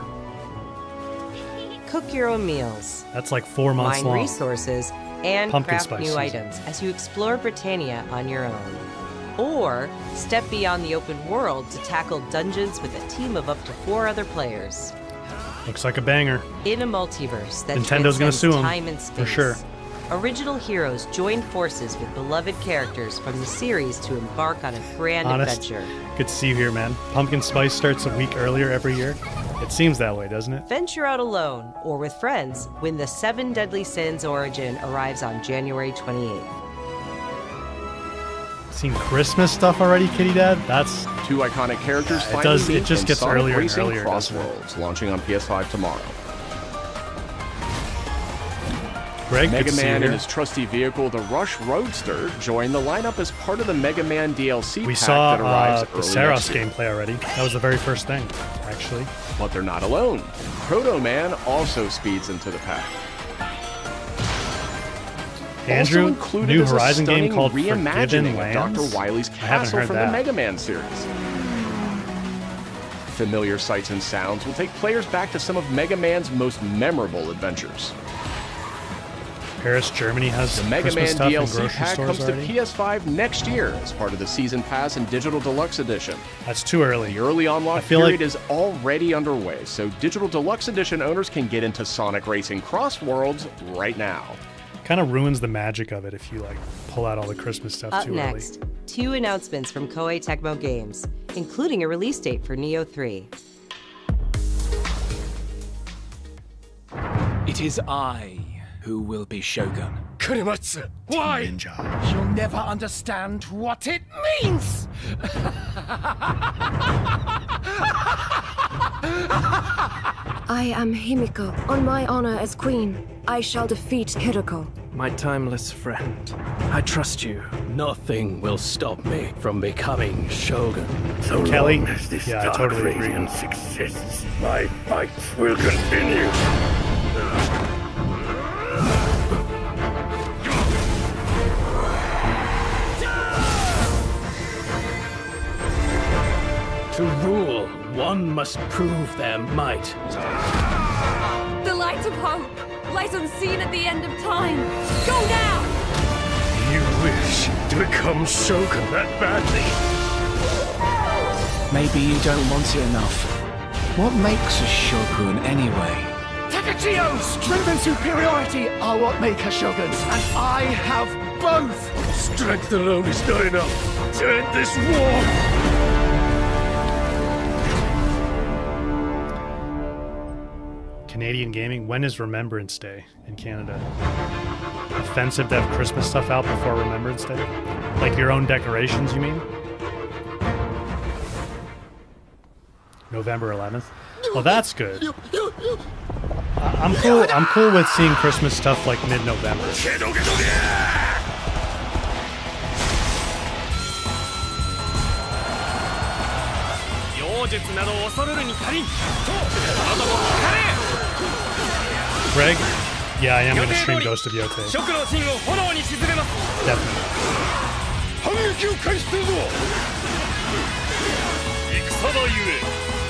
Speaker 13: Cook your own meals.
Speaker 1: That's like 4 months
Speaker 13: Mine
Speaker 1: long.
Speaker 13: resources and
Speaker 1: Pumpkin
Speaker 13: craft
Speaker 1: spice
Speaker 13: new
Speaker 1: season.
Speaker 13: items as you explore Britannia on your own. Or step beyond the open world to tackle dungeons with a team of up to 4 other players.
Speaker 1: Looks like a banger.
Speaker 13: In a multiverse that
Speaker 1: Nintendo's gonna
Speaker 13: transcends
Speaker 1: sue 'em,
Speaker 13: time and
Speaker 1: for
Speaker 13: space,
Speaker 1: sure.
Speaker 13: original heroes join forces with beloved characters from the series to embark on a grand
Speaker 1: Honest.
Speaker 13: adventure.
Speaker 1: Good to see you here, man. Pumpkin spice starts a week earlier every year. It seems that way, doesn't it?
Speaker 13: Venture out alone or with friends when the Seven Deadly Sins Origin arrives on January 28th.
Speaker 1: Seen Christmas stuff already, Kitty Dad? That's
Speaker 14: Two iconic characters
Speaker 1: it
Speaker 14: finally
Speaker 1: does. It
Speaker 14: meet
Speaker 1: just
Speaker 14: in
Speaker 1: gets
Speaker 14: Sonic
Speaker 1: earlier and
Speaker 14: Racing
Speaker 1: earlier, doesn't it?
Speaker 14: Crossroads, launching on PS5 tomorrow.
Speaker 1: Greg,
Speaker 14: Mega
Speaker 1: good to see you
Speaker 14: Man
Speaker 1: here.
Speaker 14: and his trusty vehicle, the Rush Roadster, joined the lineup as part of the Mega Man DLC
Speaker 1: We
Speaker 14: pack
Speaker 1: saw
Speaker 14: that arrives
Speaker 1: the
Speaker 14: early
Speaker 1: Saros
Speaker 14: next year.
Speaker 1: gameplay already. That was the very first thing, actually.
Speaker 14: But they're not alone. Proto Man also speeds into the pack.
Speaker 1: Andrew,
Speaker 14: also included
Speaker 1: new
Speaker 14: is a
Speaker 1: Horizon game
Speaker 14: stunning
Speaker 1: called Forgiven
Speaker 14: reimagining of
Speaker 1: Lands.
Speaker 14: Dr. Wily's
Speaker 1: I haven't
Speaker 14: castle
Speaker 1: heard
Speaker 14: from
Speaker 1: that.
Speaker 14: the Mega Man series. Familiar sights and sounds will take players back to some of Mega Man's most memorable adventures.
Speaker 1: Paris, Germany has
Speaker 14: The Mega
Speaker 1: Christmas
Speaker 14: Man
Speaker 1: stuff in
Speaker 14: DLC
Speaker 1: grocery
Speaker 14: pack
Speaker 1: stores
Speaker 14: comes
Speaker 1: already.
Speaker 14: to PS5 next year as part of the Season Pass and Digital Deluxe Edition.
Speaker 1: That's too early.
Speaker 14: The early unlock
Speaker 1: feel
Speaker 14: period
Speaker 1: like-
Speaker 14: is already underway, so Digital Deluxe Edition owners can get into Sonic Racing Cross Worlds right now.
Speaker 1: Kind of ruins the magic of it if you like pull out all the Christmas stuff
Speaker 13: Up
Speaker 1: too
Speaker 13: next, 2 announcements from Koei Tecmo Games, including a release date for Neo 3.
Speaker 15: It is I who will be Shogun.
Speaker 16: Kurimatsu, why?
Speaker 1: Ninja.
Speaker 16: You'll never understand what it means!
Speaker 6: I am Himiko. On my honor as queen, I shall defeat Hiroko.
Speaker 17: My timeless friend, I trust you. Nothing will stop me from becoming Shogun.
Speaker 1: So Kelly, long as this yeah, I totally agree.
Speaker 16: exists, my fights will continue.
Speaker 17: To rule, one must prove their might.
Speaker 2: The light of hope lies unseen at the end of time. Go now!
Speaker 16: You wish to become Shogun that badly?
Speaker 15: Maybe you don't want it enough. What makes a Shogun anyway?
Speaker 16: Takachio! Strength and superiority are what make a Shogun, and I have both! Strength alone is not enough to end this war!
Speaker 1: Canadian gaming. When is Remembrance Day in Canada? Offensive to have Christmas stuff out before Remembrance Day? Like your own decorations, you mean? November 11th. Well, that's good. I'm cool. I'm cool with seeing Christmas stuff like mid-November. Greg? Yeah, I am going to stream Ghost of Yote. Definitely.
Speaker 16: 反撃を開始するぞ戦場ゆえ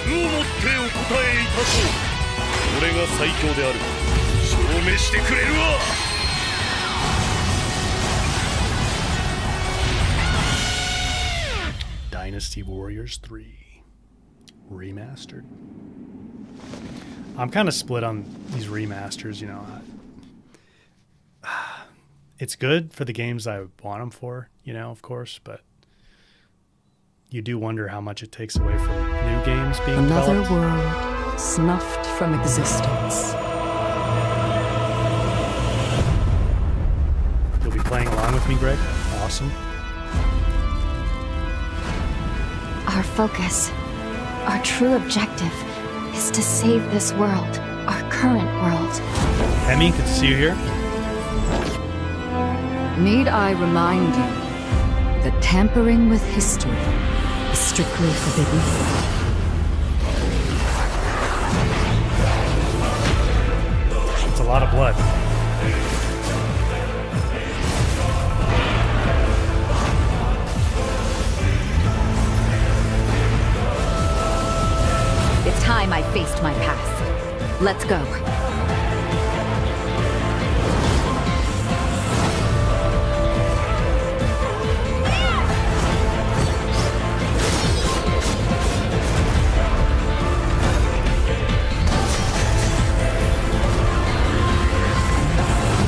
Speaker 16: 武をもってお答えいたそう俺が最強である証明してくれるわ
Speaker 1: Dynasty Warriors 3 Remastered. I'm kind of split on these remasters, you know. It's good for the games I want them for, you know, of course, but you do wonder how much it takes away from new games being
Speaker 10: Another
Speaker 1: developed.
Speaker 10: world snuffed from existence.
Speaker 1: You'll be playing along with me, Greg. Awesome.
Speaker 18: Our focus, our true objective, is to save this world, our current world.
Speaker 1: Emmy, good to see you here.
Speaker 10: Need I remind you that tampering with history is strictly forbidden?
Speaker 1: It's a lot of blood.
Speaker 10: It's time I faced my past. Let's go.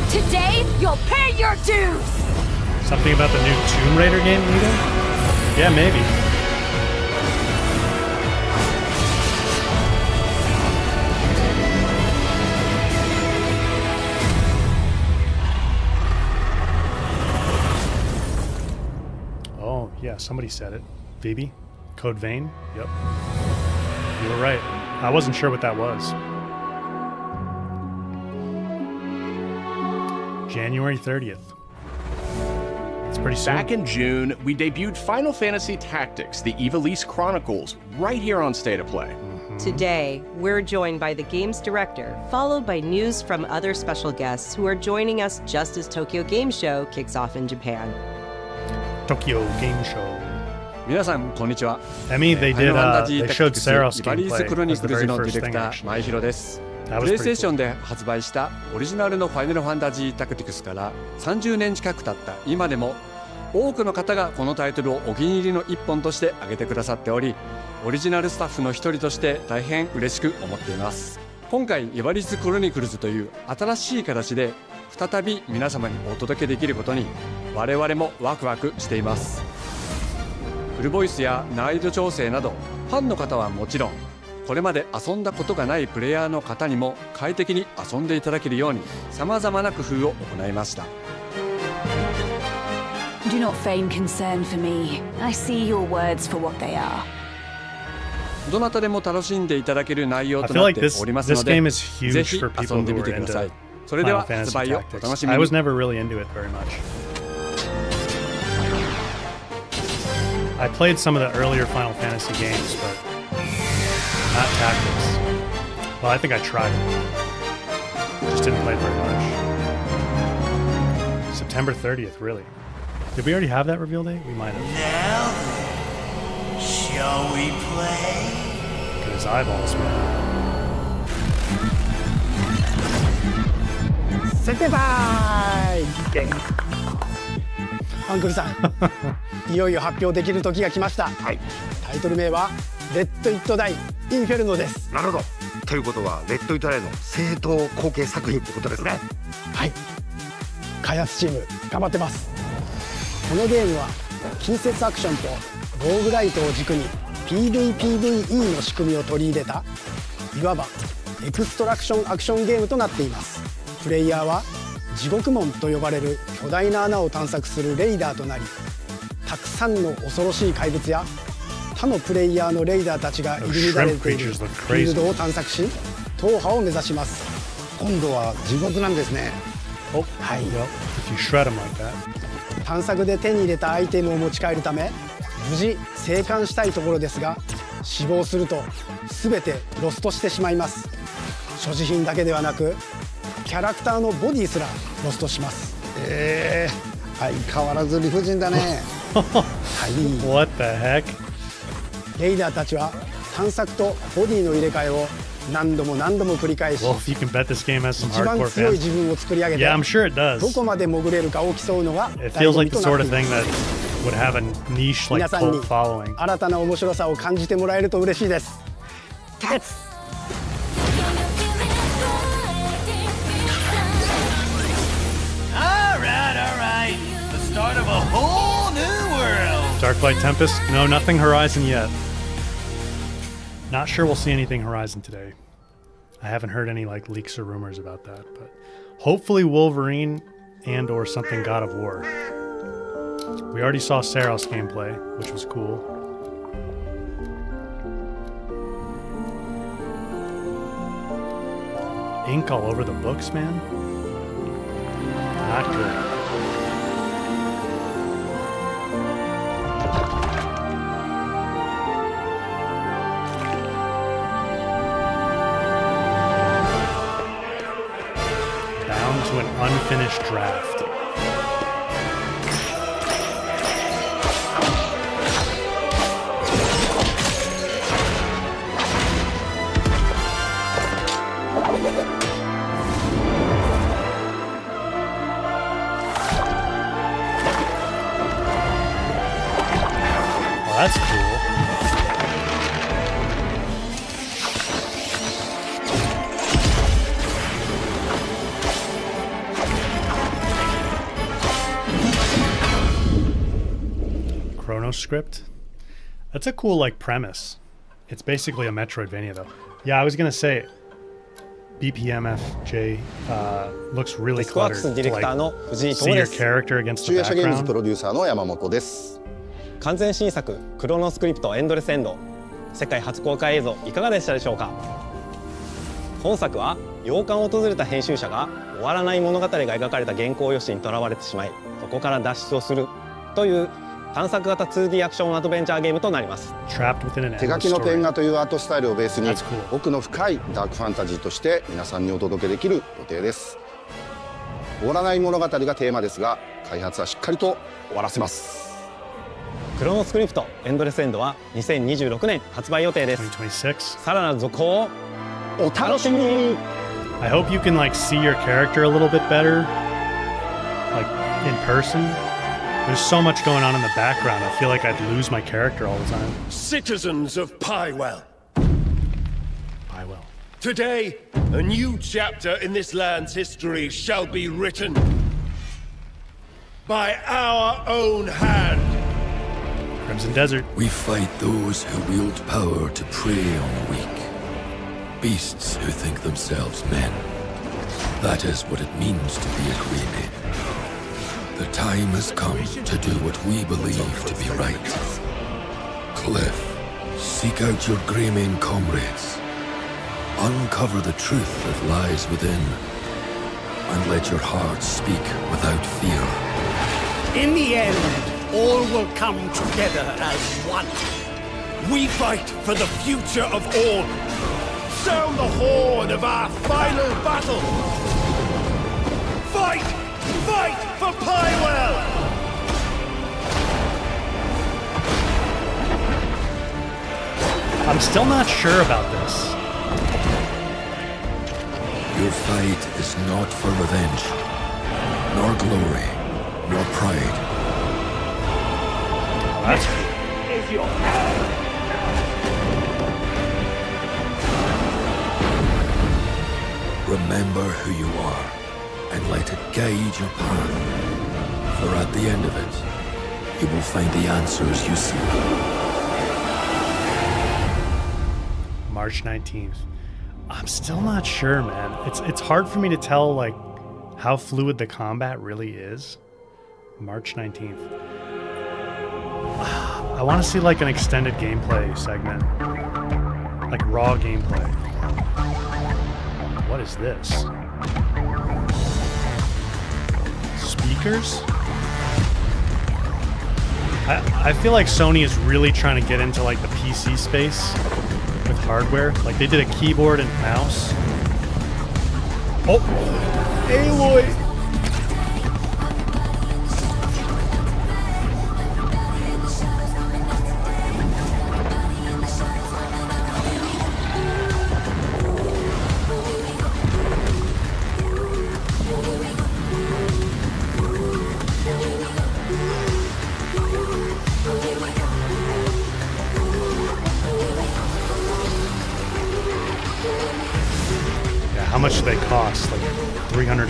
Speaker 2: Today, you'll pay your dues!
Speaker 1: Something about the new Tomb Raider game, Nita? Yeah, maybe. Oh, yeah, somebody said it. Phoebe? Code Vein? Yep. You were right. I wasn't sure what that was. January 30th. It's pretty soon.
Speaker 14: Back in June, we debuted Final Fantasy Tactics, the Ivalice Chronicles, right here on State of Play.
Speaker 13: Today, we're joined by the game's director, followed by news from other special guests who are joining us just as Tokyo Game Show kicks off in Japan.
Speaker 1: Tokyo Game Show.
Speaker 19: 皆さんこんにちは。
Speaker 1: Emmy, they did, they showed Seros
Speaker 19: イバリーズ
Speaker 1: gameplay
Speaker 19: クロニ
Speaker 1: as
Speaker 19: ク
Speaker 1: the
Speaker 19: ルズ
Speaker 1: very
Speaker 19: のデ
Speaker 1: first
Speaker 19: ィレク
Speaker 1: thing,
Speaker 19: ター
Speaker 1: actually.
Speaker 19: 前広です。
Speaker 1: That
Speaker 19: プ
Speaker 1: was
Speaker 19: レイ
Speaker 1: pretty
Speaker 19: ステーショ
Speaker 1: cool.
Speaker 19: ンで発売したオリジナルのファイナルファンタジータクティクスから30年近く経った今でも多くの方がこのタイトルをお気に入りの一本として挙げてくださっており、オリジナルスタッフの一人として大変嬉しく思っています。今回イバリスクロニクルズという新しい形で再び皆様にお届けできることに我々もワクワクしています。フルボイスや難易度調整などファンの方はもちろん、これまで遊んだことがないプレイヤーの方にも快適に遊んでいただけるように様々な工夫を行いました。
Speaker 5: Do not feign concern for me. I see your words for what they are.
Speaker 19: どなたでも楽しんでいただける内容
Speaker 1: I
Speaker 19: と
Speaker 1: feel
Speaker 19: なっ
Speaker 1: like
Speaker 19: て
Speaker 1: this
Speaker 19: おりますの
Speaker 1: this
Speaker 19: で、
Speaker 1: game is
Speaker 19: ぜ
Speaker 1: huge
Speaker 19: ひ
Speaker 1: for
Speaker 19: 遊
Speaker 1: people
Speaker 19: んで
Speaker 1: who
Speaker 19: み
Speaker 1: are
Speaker 19: てくだ
Speaker 1: into
Speaker 19: さい。それで
Speaker 1: Final
Speaker 19: は
Speaker 1: Fantasy
Speaker 19: 発売をお楽
Speaker 1: Tactics.
Speaker 19: しみ
Speaker 1: I
Speaker 19: に。
Speaker 1: was never really into it very much. I played some of the earlier Final Fantasy games, but not Tactics. Well, I think I tried it. Just didn't play it very much. September 30th, really. Did we already have that reveal date? We might have.
Speaker 20: Now then, shall we play?
Speaker 1: Look at his eyeballs, man.
Speaker 16: セテバーイアンクルさんいよいよ発表できる時が来ました、はい、タイトル名はレッド・イット・ダイ・インフェルノです。
Speaker 21: なるほど。ということはレッド・イット・ダイの正統後継作品ってことですね。
Speaker 16: はい、開発チーム頑張ってます。このゲームは近接アクションとローグライトを軸に PVPVE の仕組みを取り入れたいわばエクストラクションアクションゲームとなっています。プレイヤーは地獄門と呼ばれる巨大な穴を探索するレイダーとなり、たくさんの恐ろしい怪物や他のプレイヤーのレイダーたちが入り乱れているフィールドを探索し、踏破を目指します。
Speaker 21: 今度は地獄なんですね。
Speaker 16: はい。
Speaker 1: Well, if you shred them like that.
Speaker 16: 探索で手に入れたアイテムを持ち帰るため無事生還したいところですが、死亡すると全てロストしてしまいます。所持品だけではなくキャラクターのボディすらロストします。
Speaker 21: 相変わらず理不尽だね。
Speaker 16: はい。
Speaker 1: What the heck?
Speaker 16: レイダーたちは探索とボディの入れ替えを何度も何度も繰り返し、
Speaker 1: Well, if you can bet this game has some
Speaker 16: 一番
Speaker 1: hardcore
Speaker 16: 強い
Speaker 1: fans.
Speaker 16: 自分を作り上げて、
Speaker 1: Yeah, I'm sure it does.
Speaker 16: どこまで潜れるかを競うのが
Speaker 1: It
Speaker 16: 醍
Speaker 1: feels
Speaker 16: 醐味
Speaker 1: like
Speaker 16: と
Speaker 1: the
Speaker 16: な
Speaker 1: sort
Speaker 16: って
Speaker 1: of
Speaker 16: い
Speaker 1: thing
Speaker 16: ま
Speaker 1: that
Speaker 16: す。
Speaker 1: would have a niche
Speaker 16: 皆
Speaker 1: like
Speaker 16: さんに
Speaker 1: cult following.
Speaker 16: 新たな面白さを感じてもらえると嬉しいです。
Speaker 20: Alright. The start of a whole new world.
Speaker 1: Darklight Tempest? No, nothing Horizon yet. Not sure we'll see anything Horizon today. I haven't heard any like leaks or rumors about that, but hopefully Wolverine and or something God of War. We already saw Seros gameplay, which was cool. Ink all over the books, man. Not good. Down to an unfinished draft. Well, that's cool. Script. That's a cool like premise. It's basically a Metroidvania though. Yeah, I was gonna say BPMFJ looks really cluttered to like see your character against the background.
Speaker 22: ゲームズプロデューサーの山本です。完全新作クロノスクリプトエンドレスエンド世界初公開映像いかがでしたでしょうか。本作は洋館を訪れた編集者が終わらない物語が描かれた原稿用紙にとらわれてしまい、そこから脱出をするという探索型 2D アクションアドベンチャーゲームとなります。
Speaker 3: 手書きのペン画というアートスタイルをベースに奥の深いダークファンタジーとして皆さんにお届けできる予定です。終わらない物語がテーマですが、開発はしっかりと終わらせます。
Speaker 22: クロノスクリプトエンドレスエンドは2026年発売予定です。さらなる続報をお楽しみに。
Speaker 1: I hope you can like see your character a little bit better, like in person. There's so much going on in the background. I feel like I'd lose my character all the time.
Speaker 4: Citizens of Pywell.
Speaker 1: Pywell.
Speaker 4: Today, a new chapter in this land's history shall be written by our own hand.
Speaker 1: Crimson Desert.
Speaker 9: We fight those who wield power to prey on the weak. Beasts who think themselves men. That is what it means to be a Greymane. The time has come to do what we believe to be right. Cliff, seek out your Greymane comrades. Uncover the truth that lies within. And let your heart speak without fear.
Speaker 12: In the end, all will come together as one.
Speaker 4: We fight for the future of all. Sound the horn of our final battle. Fight! Fight for Pywell!
Speaker 1: I'm still not sure about this.
Speaker 9: Your fight is not for revenge, nor glory, nor pride.
Speaker 1: That's
Speaker 4: is your
Speaker 9: Remember who you are, and let it guide your path. For at the end of it, you will find the answers you seek.
Speaker 1: March 19th. I'm still not sure, man. It's hard for me to tell like how fluid the combat really is. March 19th. I want to see like an extended gameplay segment. Like raw gameplay. What is this? Speakers? I feel like Sony is really trying to get into like the PC space with hardware. Like they did a keyboard and mouse. Oh! Aloy! How much do they cost? Like $300?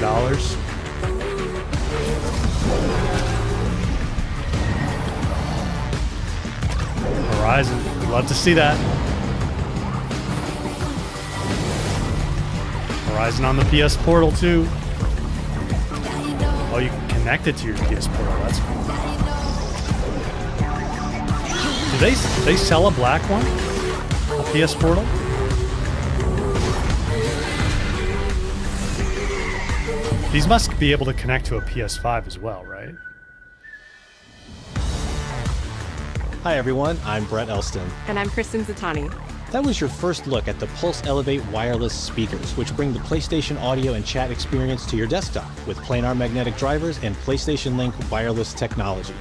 Speaker 1: Horizon. Love to see that. Horizon on the PS Portal too. Oh, you can connect it to your PS Portal. That's cool. Do they sell a black one? A PS Portal? These must be able to connect to a PS5 as well, right?
Speaker 22: Hi everyone, I'm Brett Elston.
Speaker 23: And I'm Kristen Zatani.
Speaker 22: That was your first look at the Pulse Elevate wireless speakers, which bring the PlayStation audio and chat experience to your desktop with planar magnetic drivers and PlayStation Link wireless technology.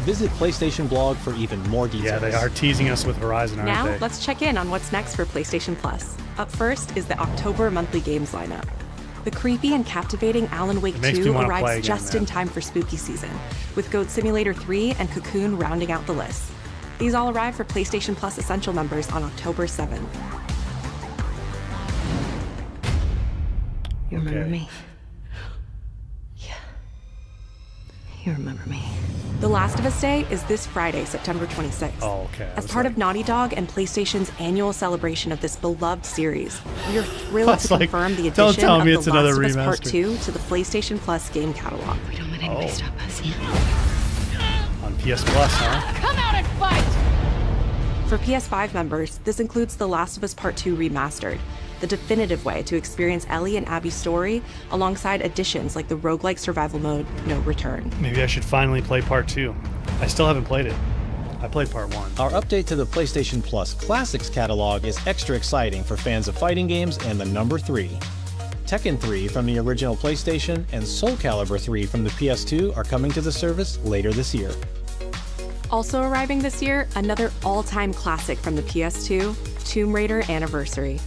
Speaker 22: Visit PlayStation blog for even more details.
Speaker 1: Yeah, they are teasing us with Horizon, aren't
Speaker 23: now,
Speaker 1: they?
Speaker 23: let's check in on what's next for PlayStation Plus. Up first is the October monthly games lineup. The creepy and captivating Alan Wake 2 arrives just in time for spooky season, with Goat Simulator 3 and Cocoon rounding out the list. These all arrive for PlayStation Plus Essential members on October 7th.
Speaker 6: You remember me? Yeah. You remember me.
Speaker 23: The Last of Us Day is this Friday, September 26th.
Speaker 1: Oh, okay.
Speaker 23: As part of Naughty Dog and PlayStation's annual celebration of this beloved series, we are thrilled to confirm the addition of The Last of Us Part 2 to the PlayStation Plus game catalog.
Speaker 18: We don't let anybody stop us.
Speaker 1: On PS Plus, huh?
Speaker 2: Come out and fight!
Speaker 23: For PS5 members, this includes The Last of Us Part 2 Remastered. the definitive way to experience Ellie and Abby's story alongside additions like the roguelike survival mode No Return.
Speaker 1: Maybe I should finally play part 2. I still haven't played it. I played part 1.
Speaker 22: Our update to the PlayStation Plus Classics catalog is extra exciting for fans of fighting games and the number 3. Tekken 3 from the original PlayStation and Soul Calibur 3 from the PS2 are coming to the service later this year.
Speaker 23: Also arriving this year, another all-time classic from the PS2, Tomb Raider Anniversary.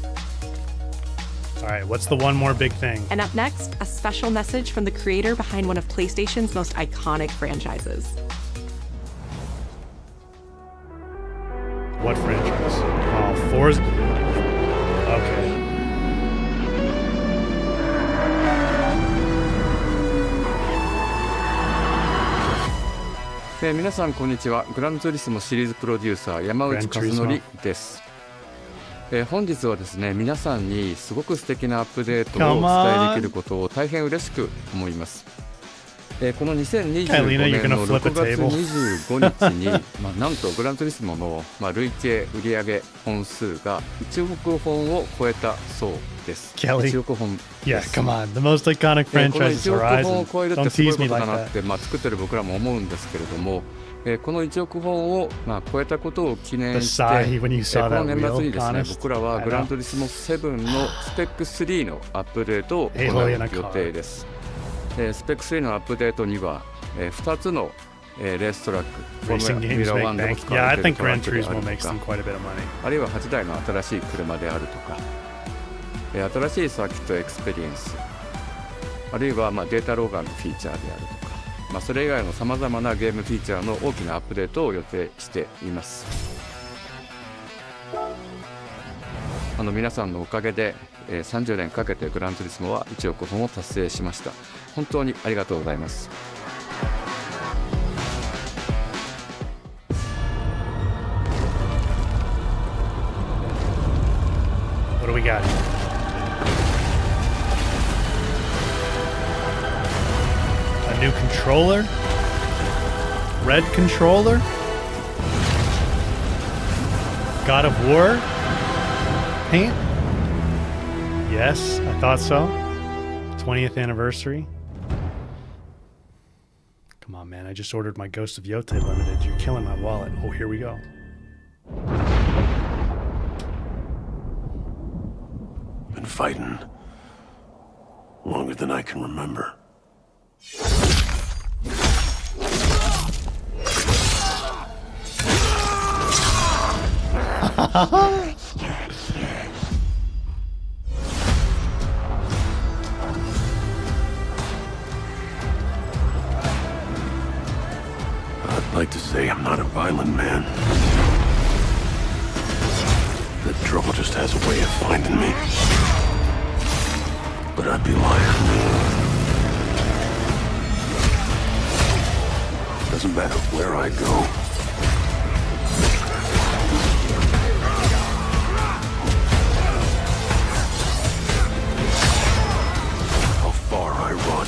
Speaker 1: All right, what's the one more big thing?
Speaker 23: And up next, a special message from the creator behind one of PlayStation's most iconic franchises.
Speaker 1: What franchise? Oh, Forza. Okay.
Speaker 19: 皆さんこんにちは。グランツーリスモシリーズプロデューサー山内和則です。本日はですね、皆さんにすごく素敵なアップデートをお伝えできることを大変嬉しく思います。この2025年の6月25日に、なんとグランツーリスモの、累計売上本数が1億本を超えたそうです。1億本。
Speaker 1: Yeah, come on. The most iconic franchise is Horizon.
Speaker 19: この1億本を超えるってすごいことだなって、作ってる僕らも思うんですけれども、この1億本を、超えたことを記念して、この年末にですね、僕らはグランツーリスモ7のスペック3のアップデートを行う予定です。スペック3のアップデートには、2つの、レーストラック、フォーミュラ1でも使われているトラックであるとか、あるいは8台の新しい車であるとか、新しいサーキットエクスペリエンス、あるいはデータローガンのフィーチャーであるとか、それ以外のさまざまなゲームフィーチャーの大きなアップデートを予定しています。皆さんのおかげで、30年かけてグランツーリスモは1億本を達成しました。本当にありがとうございます。
Speaker 1: What do we got? A new controller? Red controller? God of War? Paint? Yes, I thought so. 20th anniversary. Come on, man. I just ordered my Ghost of Yote Limited. You're killing my wallet. Oh, here we go.
Speaker 4: Been fighting longer than I can remember. I'd like to say I'm not a violent man. That trouble just has a way of finding me. But I'd be lying. Doesn't matter where I go. How far I run.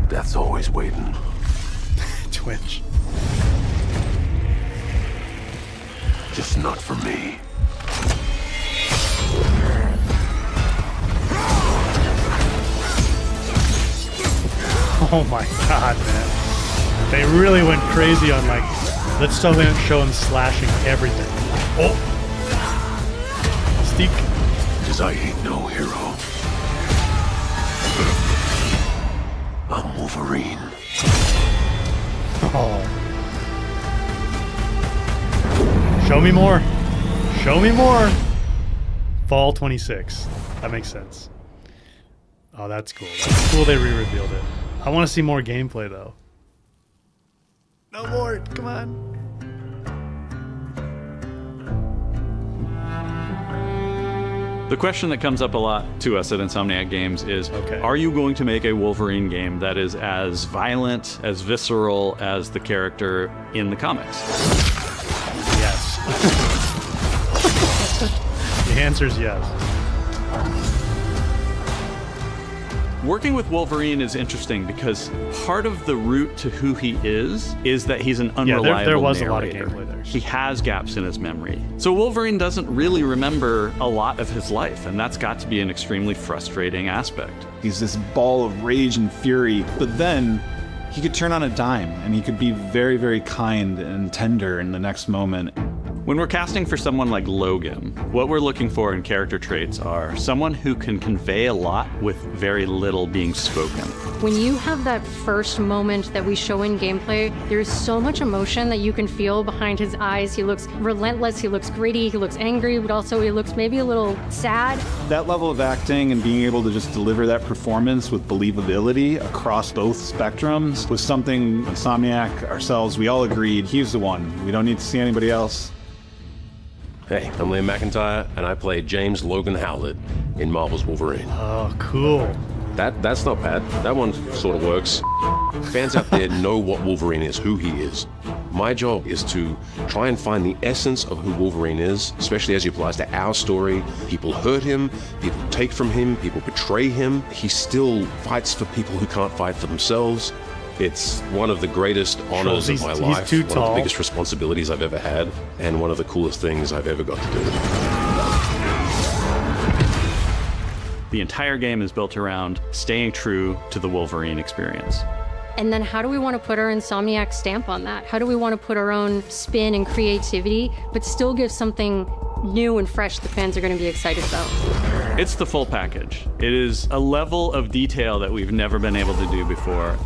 Speaker 4: Death's always waiting.
Speaker 1: Twitch.
Speaker 4: Just not for me.
Speaker 1: Oh my god, man. They really went crazy on let's show him slashing everything. Oh! Steak.
Speaker 4: 'Cause I ain't no hero. I'm Wolverine.
Speaker 1: Oh. Show me more. Show me more. Fall 26. That makes sense. Oh, that's cool. That's cool they re-revealed it. I want to see more gameplay, though. No more. Come on.
Speaker 7: The question that comes up a lot to us at Insomniac Games is, are you going to make a Wolverine game that is as violent, as visceral as the character in the comics?
Speaker 1: Yes. The answer is yes.
Speaker 7: Working with Wolverine is interesting because part of the route to who he is that he's an unreliable
Speaker 1: there was
Speaker 7: narrator.
Speaker 1: a lot of gameplay there.
Speaker 7: He has gaps in his memory. So Wolverine doesn't really remember a lot of his life, and that's got to be an extremely frustrating aspect.
Speaker 8: He's this ball of rage and fury, but then he could turn on a dime, and he could be very, very kind and tender in the next moment.
Speaker 7: When we're casting for someone like Logan, what we're looking for in character traits are someone who can convey a lot with very little being spoken.
Speaker 11: When you have that first moment that we show in gameplay, there's so much emotion that you can feel behind his eyes. He looks relentless, he looks gritty, he looks angry, but also he looks maybe a little sad.
Speaker 8: That level of acting and being able to just deliver that performance with believability across both spectrums was something Insomniac, ourselves, we all agreed he's the one. We don't need to see anybody else.
Speaker 17: Hey, I'm Liam McIntyre, and I play James Logan Howlett in Marvel's Wolverine.
Speaker 1: Oh, cool.
Speaker 17: That's not bad. That one sort of works. Fans out there know what Wolverine is, who he is. My job is to try and find the essence of who Wolverine is, especially as he applies to our story. People hurt him, people take from him, people betray him. He still fights for people who can't fight for themselves. It's one of the greatest honors of my life, one of the biggest responsibilities I've ever had, and one of the coolest things I've ever got to do.
Speaker 7: The entire game is built around staying true to the Wolverine experience.
Speaker 11: And then how do we want to put our Insomniac stamp on that? How do we want to put our own spin and creativity, but still give something new and fresh the fans are going to be excited about?
Speaker 7: It's the full package. It is a level of detail that we've never been able to do before.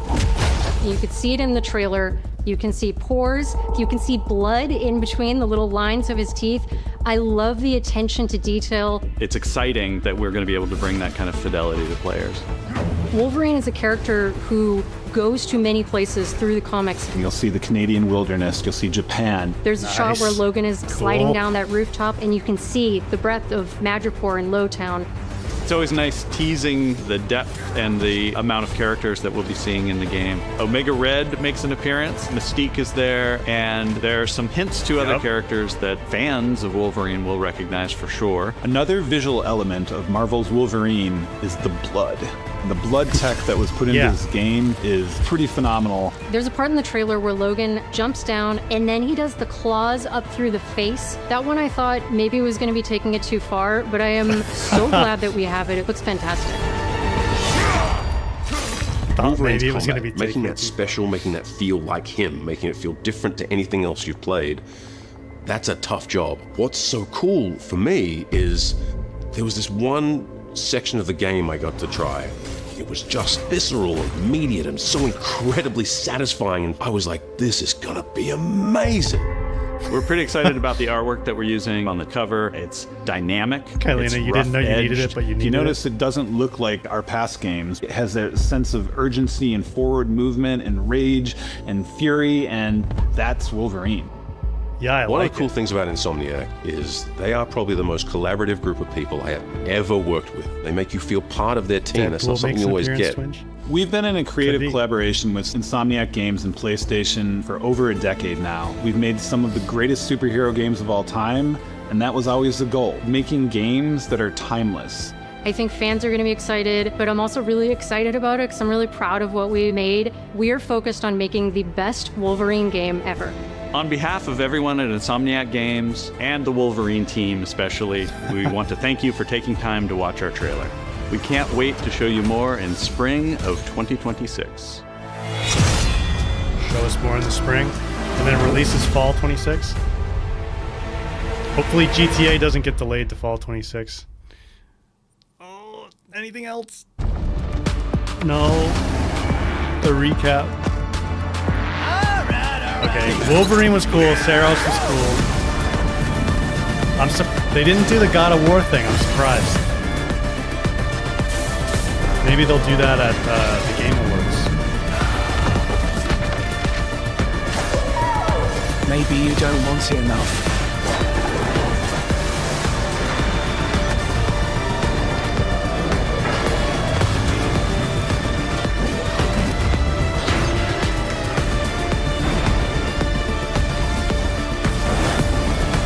Speaker 11: You could see it in the trailer. You can see pores. You can see blood in between the little lines of his teeth. I love the attention to detail.
Speaker 7: It's exciting that we're going to be able to bring that kind of fidelity to players.
Speaker 11: Wolverine is a character who goes to many places through the comics.
Speaker 8: You'll see the Canadian wilderness, you'll see Japan.
Speaker 11: There's a shot where Logan is sliding down that rooftop, and you can see the breadth of Madripoor and Lowtown.
Speaker 7: It's always nice teasing the depth and the amount of characters that we'll be seeing in the game. Omega Red makes an appearance, Mystique is there, and there are some hints to other characters that fans of Wolverine will recognize for sure.
Speaker 8: Another visual element of Marvel's Wolverine is the blood. The blood tech that was put into this game is pretty phenomenal.
Speaker 11: There's a part in the trailer where Logan jumps down and then he does the claws up through the face. That one I thought maybe was going to be taking it too far, but I am so glad that we have it. It looks fantastic.
Speaker 17: Wolverine's maybe it was going to be making that special, making that feel like him, making it feel different to anything else you've played. That's a tough job. What's so cool for me is there was this one section of the game I got to try. It was just visceral and immediate and so incredibly satisfying, and I was like, this is gonna be amazing.
Speaker 7: We're pretty excited about the artwork that we're using on the cover. It's dynamic.
Speaker 1: Okay, Lena, you didn't know you needed it, but you needed it.
Speaker 8: You notice it doesn't look like our past games. It has that sense of urgency and forward movement and rage and fury, and that's Wolverine.
Speaker 1: Yeah,
Speaker 17: One of the cool things about Insomniac is they are probably the most collaborative group of people I have ever worked with. They make you feel part of their team. That's not something you always get.
Speaker 8: We've been in a creative collaboration with Insomniac Games and PlayStation for over a decade now. We've made some of the greatest superhero games of all time, and that was always the goal, making games that are timeless.
Speaker 11: I think fans are going to be excited, but I'm also really excited about it because I'm really proud of what we made. We are focused on making the best Wolverine game ever.
Speaker 7: On behalf of everyone at Insomniac Games and the Wolverine team especially, we want to thank you for taking time to watch our trailer. We can't wait to show you more in spring of 2026.
Speaker 1: Show us more in the spring, and then it releases fall 26. Hopefully GTA doesn't get delayed to fall 26. Oh, anything else? No. The recap. Okay, Wolverine was cool, Saros was cool. They didn't do the God of War thing, I'm surprised. Maybe they'll do that at the Game Awards.
Speaker 15: Maybe you don't want it enough.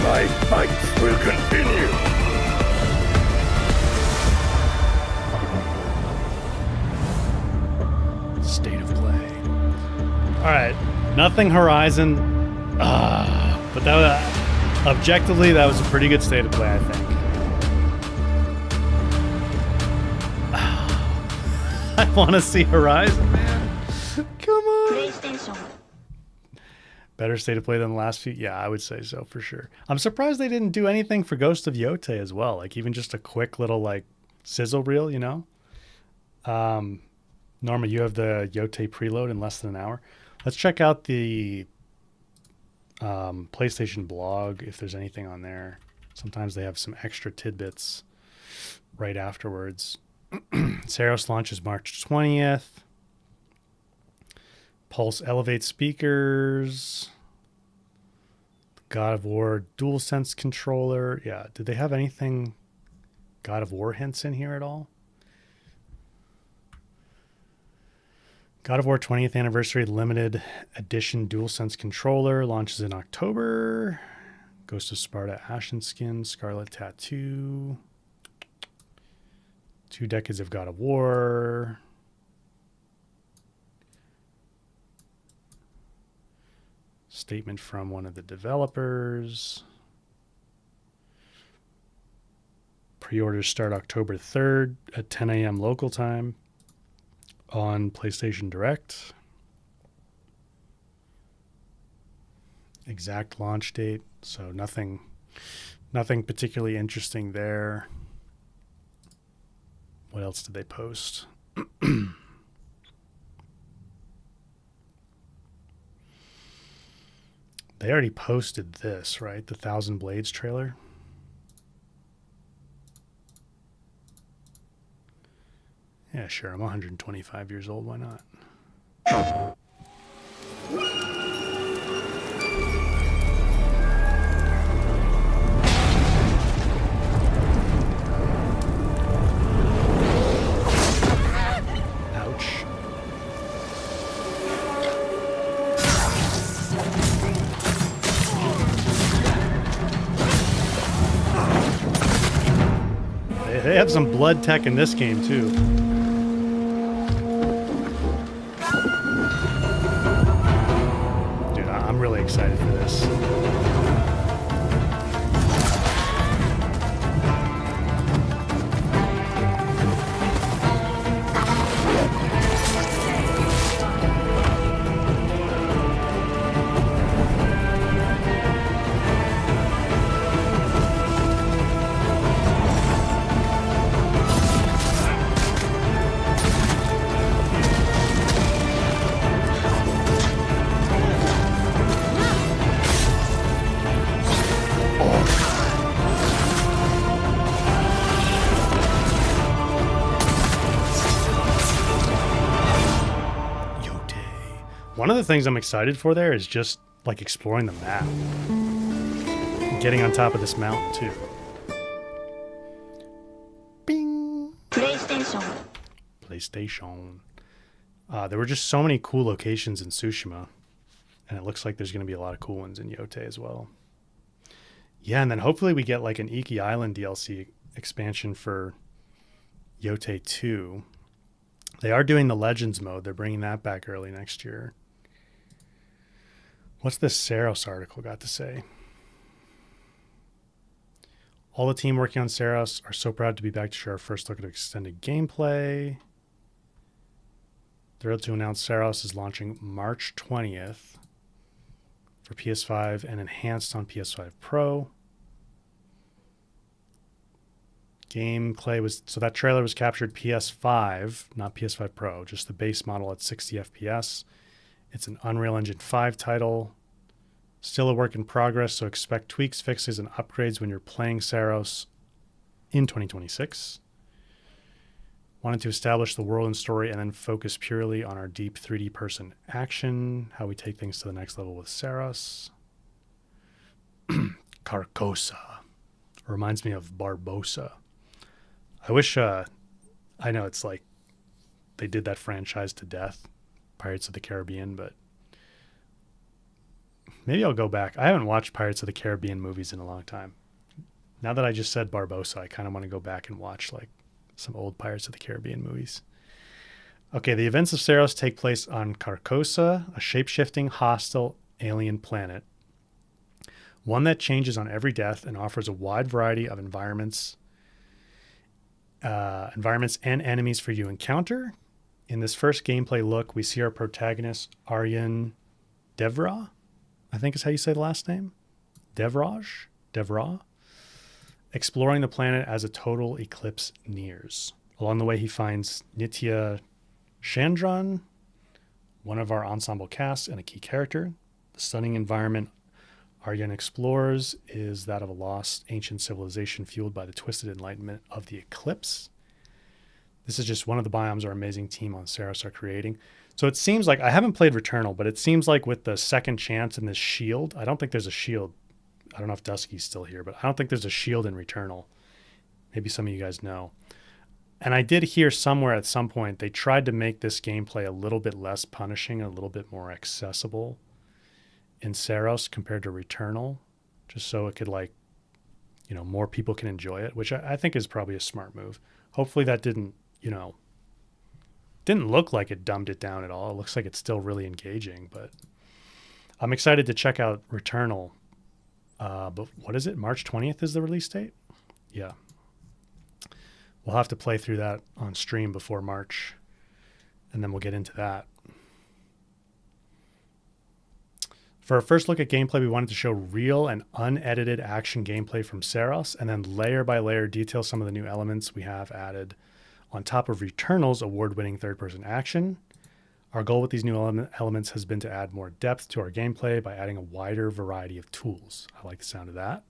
Speaker 4: My fight will continue.
Speaker 1: All right, nothing Horizon. But that was, objectively, that was a pretty good state of play, I think. I want to see Horizon, man. Come on. Better state of play than the last few? Yeah, I would say so for sure. I'm surprised they didn't do anything for Ghost of Yotei as well. Like even just a quick little like sizzle reel, you know? Norma, you have the Yotei preload in less than an hour. Let's check out the PlayStation blog if there's anything on there. Sometimes they have some extra tidbits right afterwards. Saros launches March 20th. Pulse Elevate speakers. God of War DualSense controller. Yeah, did they have anything God of War hints in here at all? God of War 20th Anniversary Limited Edition DualSense controller launches in October. Ghost of Sparta Ashen Skin, Scarlet Tattoo. 2 decades of God of War. Statement from one of the developers. Pre-orders start October 3rd at 10 a.m. local time on PlayStation Direct. Exact launch date, so nothing particularly interesting there. What else did they post? They already posted this, right? The Thousand Blades trailer. Yeah, sure. I'm 125 years old. Why not? Ouch. They have some blood tech in this game, too. Dude, I'm really excited for this. One of the things I'm excited for there is just like exploring the map. Getting on top of this mountain too. Bing. PlayStation. There were just so many cool locations in Tsushima. And it looks like there's going to be a lot of cool ones in Yotei as well. Yeah, and then hopefully we get like an Iki Island DLC expansion for Yotei 2. They are doing the Legends mode. They're bringing that back early next year. What's this Saros article got to say? All the team working on Saros are so proud to be back to share our first look at extended gameplay. Thrilled to announce Saros is launching March 20th for PS5 and enhanced on PS5 Pro. Gameplay was, so that trailer was captured PS5, not PS5 Pro, just the base model at 60 FPS. It's an Unreal Engine 5 title. Still a work in progress, so expect tweaks, fixes, and upgrades when you're playing Saros in 2026. Wanted to establish the world and story and then focus purely on our deep 3D person action, how we take things to the next level with Saros. Carcosa. Reminds me of Barbosa. I wish, I know it's like they did that franchise to death, Pirates of the Caribbean, but maybe I'll go back. I haven't watched Pirates of the Caribbean movies in a long time. Now that I just said Barbosa, I kind of want to go back and watch like some old Pirates of the Caribbean movies. Okay, the events of Seros take place on Carcosa, a shape-shifting, hostile alien planet. One that changes on every death and offers a wide variety of environments and enemies for you to encounter. In this first gameplay look, we see our protagonist, Aryan Devra, I think is how you say the last name. Devra, exploring the planet as a total eclipse nears. Along the way, he finds Nitya Chandran, one of our ensemble cast and a key character. The stunning environment Aryan explores is that of a lost ancient civilization fueled by the twisted enlightenment of the eclipse. This is just one of the biomes our amazing team on Seros are creating. So it seems like, I haven't played Returnal, but it seems like with the second chance and this shield, I don't think there's a shield. I don't know if Dusky's still here, but I don't think there's a shield in Returnal. Maybe some of you guys know. And I did hear somewhere at some point they tried to make this gameplay a little bit less punishing, a little bit more accessible in Seros compared to Returnal, just so it could, like, you know, more people can enjoy it, which I think is probably a smart move. Hopefully that didn't, you know, didn't look like it dumbed it down at all. It looks like it's still really engaging, but I'm excited to check out Returnal. But what is it? March 20th is the release date? Yeah. We'll have to play through that on stream before March, and then we'll get into that. For our first look at gameplay, we wanted to show real and unedited action gameplay from Seros, and then layer by layer detail some of the new elements we have added on top of Returnal's award-winning third-person action. Our goal with these new elements has been to add more depth to our gameplay by adding a wider variety of tools. I like the sound of that.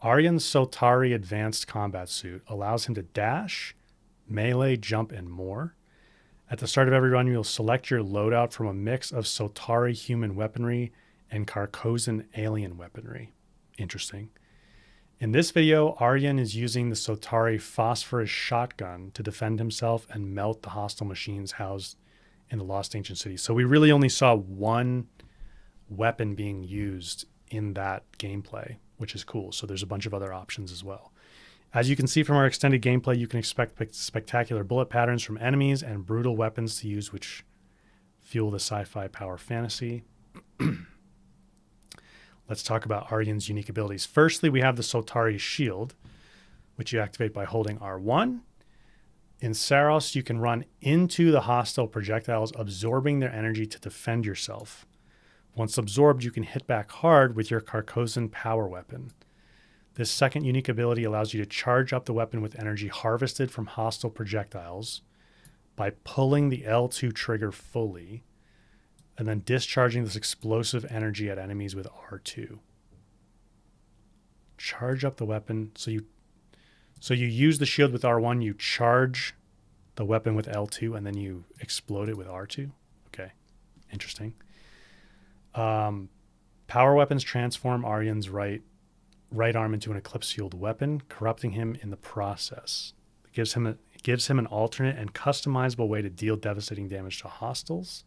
Speaker 1: Aryan's Sotari advanced combat suit allows him to dash, melee, jump, and more. At the start of every run, you'll select your loadout from a mix of Sotari human weaponry and Carcosan alien weaponry. Interesting. In this video, Aryan is using the Sotari phosphorus shotgun to defend himself and melt the hostile machines housed in the Lost Ancient City. So we really only saw one weapon being used in that gameplay, which is cool. So there's a bunch of other options as well. As you can see from our extended gameplay, you can expect spectacular bullet patterns from enemies and brutal weapons to use, which fuel the sci-fi power fantasy. Let's talk about Aryan's unique abilities. Firstly, we have the Sotari shield, which you activate by holding R1. In Seros, you can run into the hostile projectiles, absorbing their energy to defend yourself. Once absorbed, you can hit back hard with your Carcosan power weapon. This second unique ability allows you to charge up the weapon with energy harvested from hostile projectiles by pulling the L2 trigger fully and then discharging this explosive energy at enemies with R2. Charge up the weapon. So you use the shield with R1, you charge the weapon with L2, and then you explode it with R2. Okay, interesting. Power weapons transform Aryan's right arm into an eclipse-fueled weapon, corrupting him in the process. It gives him an alternate and customizable way to deal devastating damage to hostiles.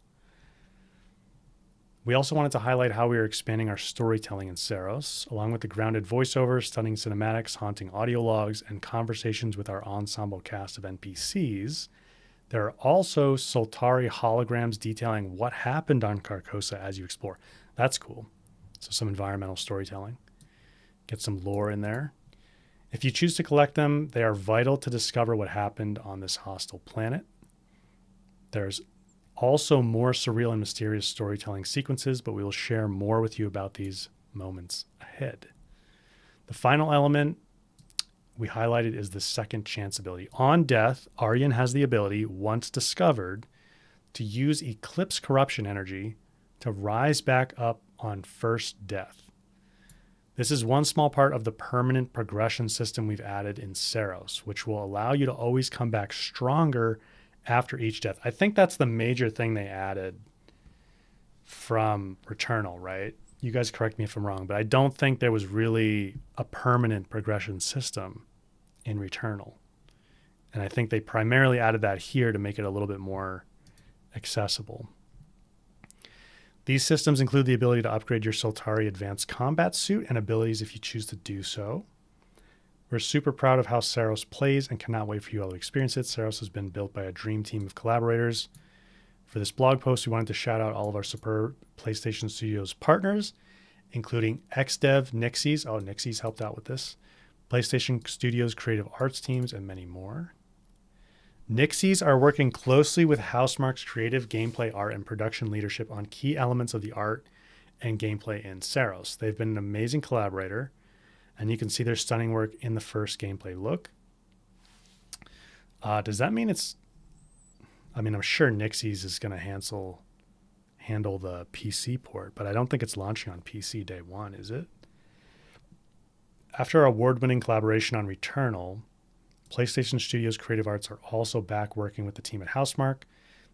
Speaker 1: We also wanted to highlight how we are expanding our storytelling in Seros, along with the grounded voiceovers, stunning cinematics, haunting audio logs, and conversations with our ensemble cast of NPCs. There are also Soltari holograms detailing what happened on Carcosa as you explore. That's cool. So some environmental storytelling. Get some lore in there. If you choose to collect them, they are vital to discover what happened on this hostile planet. There's also more surreal and mysterious storytelling sequences, but we will share more with you about these moments ahead. The final element we highlighted is the second chance ability. On death, Aryan has the ability, once discovered, to use Eclipse Corruption energy to rise back up on first death. This is one small part of the permanent progression system we've added in Seros, which will allow you to always come back stronger after each death. I think that's the major thing they added from Returnal, right? You guys correct me if I'm wrong, but I don't think there was really a permanent progression system in Returnal. And I think they primarily added that here to make it a little bit more accessible. These systems include the ability to upgrade your Soltari advanced combat suit and abilities if you choose to do so. We're super proud of how Saros plays and cannot wait for you all to experience it. Saros has been built by a dream team of collaborators. For this blog post, we wanted to shout out all of our superb PlayStation Studios partners, including XDev, Nixies. Oh, Nixies helped out with this. PlayStation Studios Creative Arts teams, and many more. Nixies are working closely with Housemarque's creative gameplay art and production leadership on key elements of the art and gameplay in Saros. They've been an amazing collaborator, and you can see their stunning work in the first gameplay look. Does that mean it's... I mean, I'm sure Nixies is going to handle the PC port, but I don't think it's launching on PC day one, is it? After our award-winning collaboration on Returnal, PlayStation Studios Creative Arts are also back working with the team at Housemarque.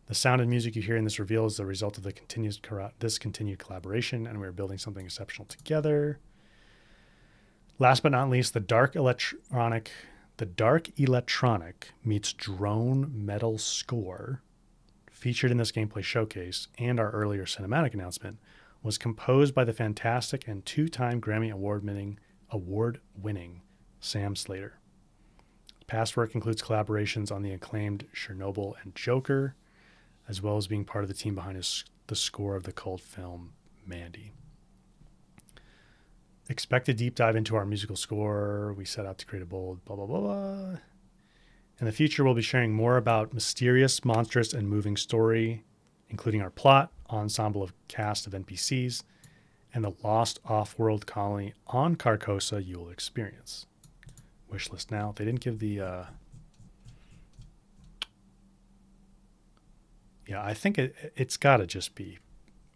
Speaker 1: The sound and music you hear in this reveal is the result of this continued collaboration, and we're building something exceptional together. Last but not least, the Dark Electronic meets drone metal score featured in this gameplay showcase and our earlier cinematic announcement was composed by the fantastic and two-time Grammy award-winning Sam Slater. Past work includes collaborations on the acclaimed Chernobyl and Joker, as well as being part of the team behind the score of the cult film Mandy. Expect a deep dive into our musical score. We set out to create a bold blah, blah, blah, blah. In the future, we'll be sharing more about mysterious, monstrous, and moving story, including our plot, ensemble of cast of NPCs, and the lost off-world colony on Carcosa you will experience. Wishlist now. They didn't give the... Yeah, I think it's got to just be...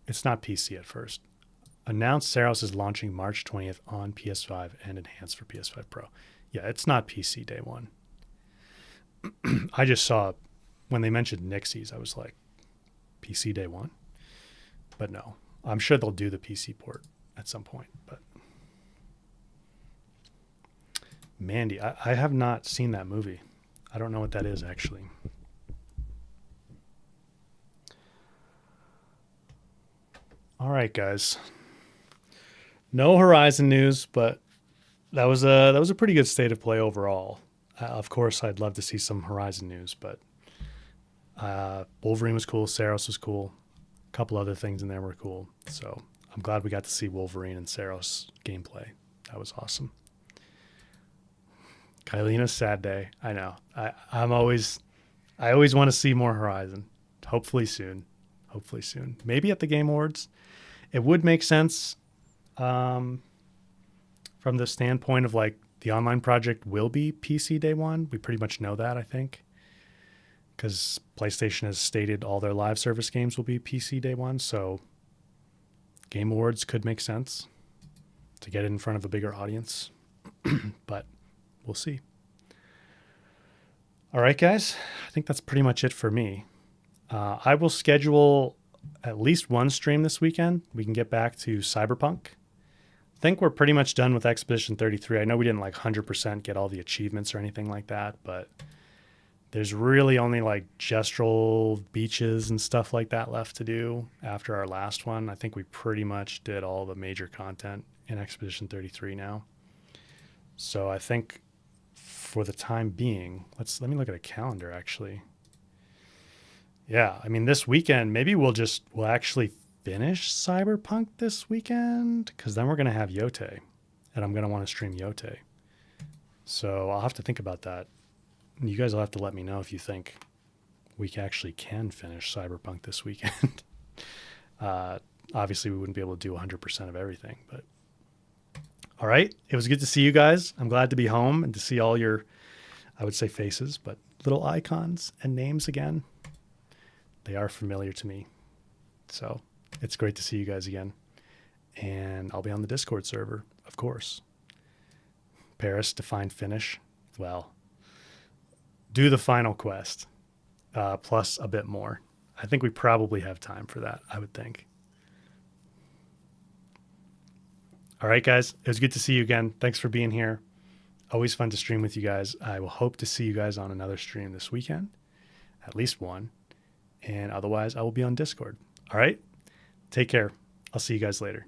Speaker 1: It's not PC at first. Announced Saros is launching March 20th on PS5 and enhanced for PS5 Pro. Yeah, it's not PC day one. I just saw, when they mentioned Nixies, I was like, PC day one? But no, I'm sure they'll do the PC port at some point. But Mandy, I have not seen that movie. I don't know what that is, actually. All right, guys. No Horizon news, but that was a pretty good state of play overall. Of course, I'd love to see some Horizon news, but Wolverine was cool. Saros was cool. A couple other things in there were cool. So I'm glad we got to see Wolverine and Saros gameplay. That was awesome. Kylina's sad day. I know. I always want to see more Horizon. Hopefully soon. Hopefully soon. Maybe at the Game Awards. It would make sense from the standpoint of like the online project will be PC day one. We pretty much know that, I think, because PlayStation has stated all their live service games will be PC day one. So Game Awards could make sense to get it in front of a bigger audience, but we'll see. All right, guys, I think that's pretty much it for me. I will schedule at least one stream this weekend. We can get back to Cyberpunk. I think we're pretty much done with Expedition 33. I know we didn't like 100% get all the achievements or anything like that, but there's really only like gestural beaches and stuff like that left to do after our last one. I think we pretty much did all the major content in Expedition 33 now. So I think for the time being, let me look at a calendar actually. Yeah, I mean, this weekend, maybe we'll actually finish Cyberpunk this weekend, because then we're going to have Yote, and I'm going to want to stream Yote. So I'll have to think about that. You guys will have to let me know if you think we actually can finish Cyberpunk this weekend. Obviously, we wouldn't be able to do 100% of everything, but all right. It was good to see you guys. I'm glad to be home and to see all your, I would say faces, but little icons and names again. They are familiar to me. So it's great to see you guys again. And I'll be on the Discord server, of course. Paris, define finish. Well, do the final quest, plus a bit more. I think we probably have time for that, I would think. All right, guys. It was good to see you again. Thanks for being here. Always fun to stream with you guys. I will hope to see you guys on another stream this weekend. At least one. And otherwise, I will be on Discord. All right? Take care. I'll see you guys later.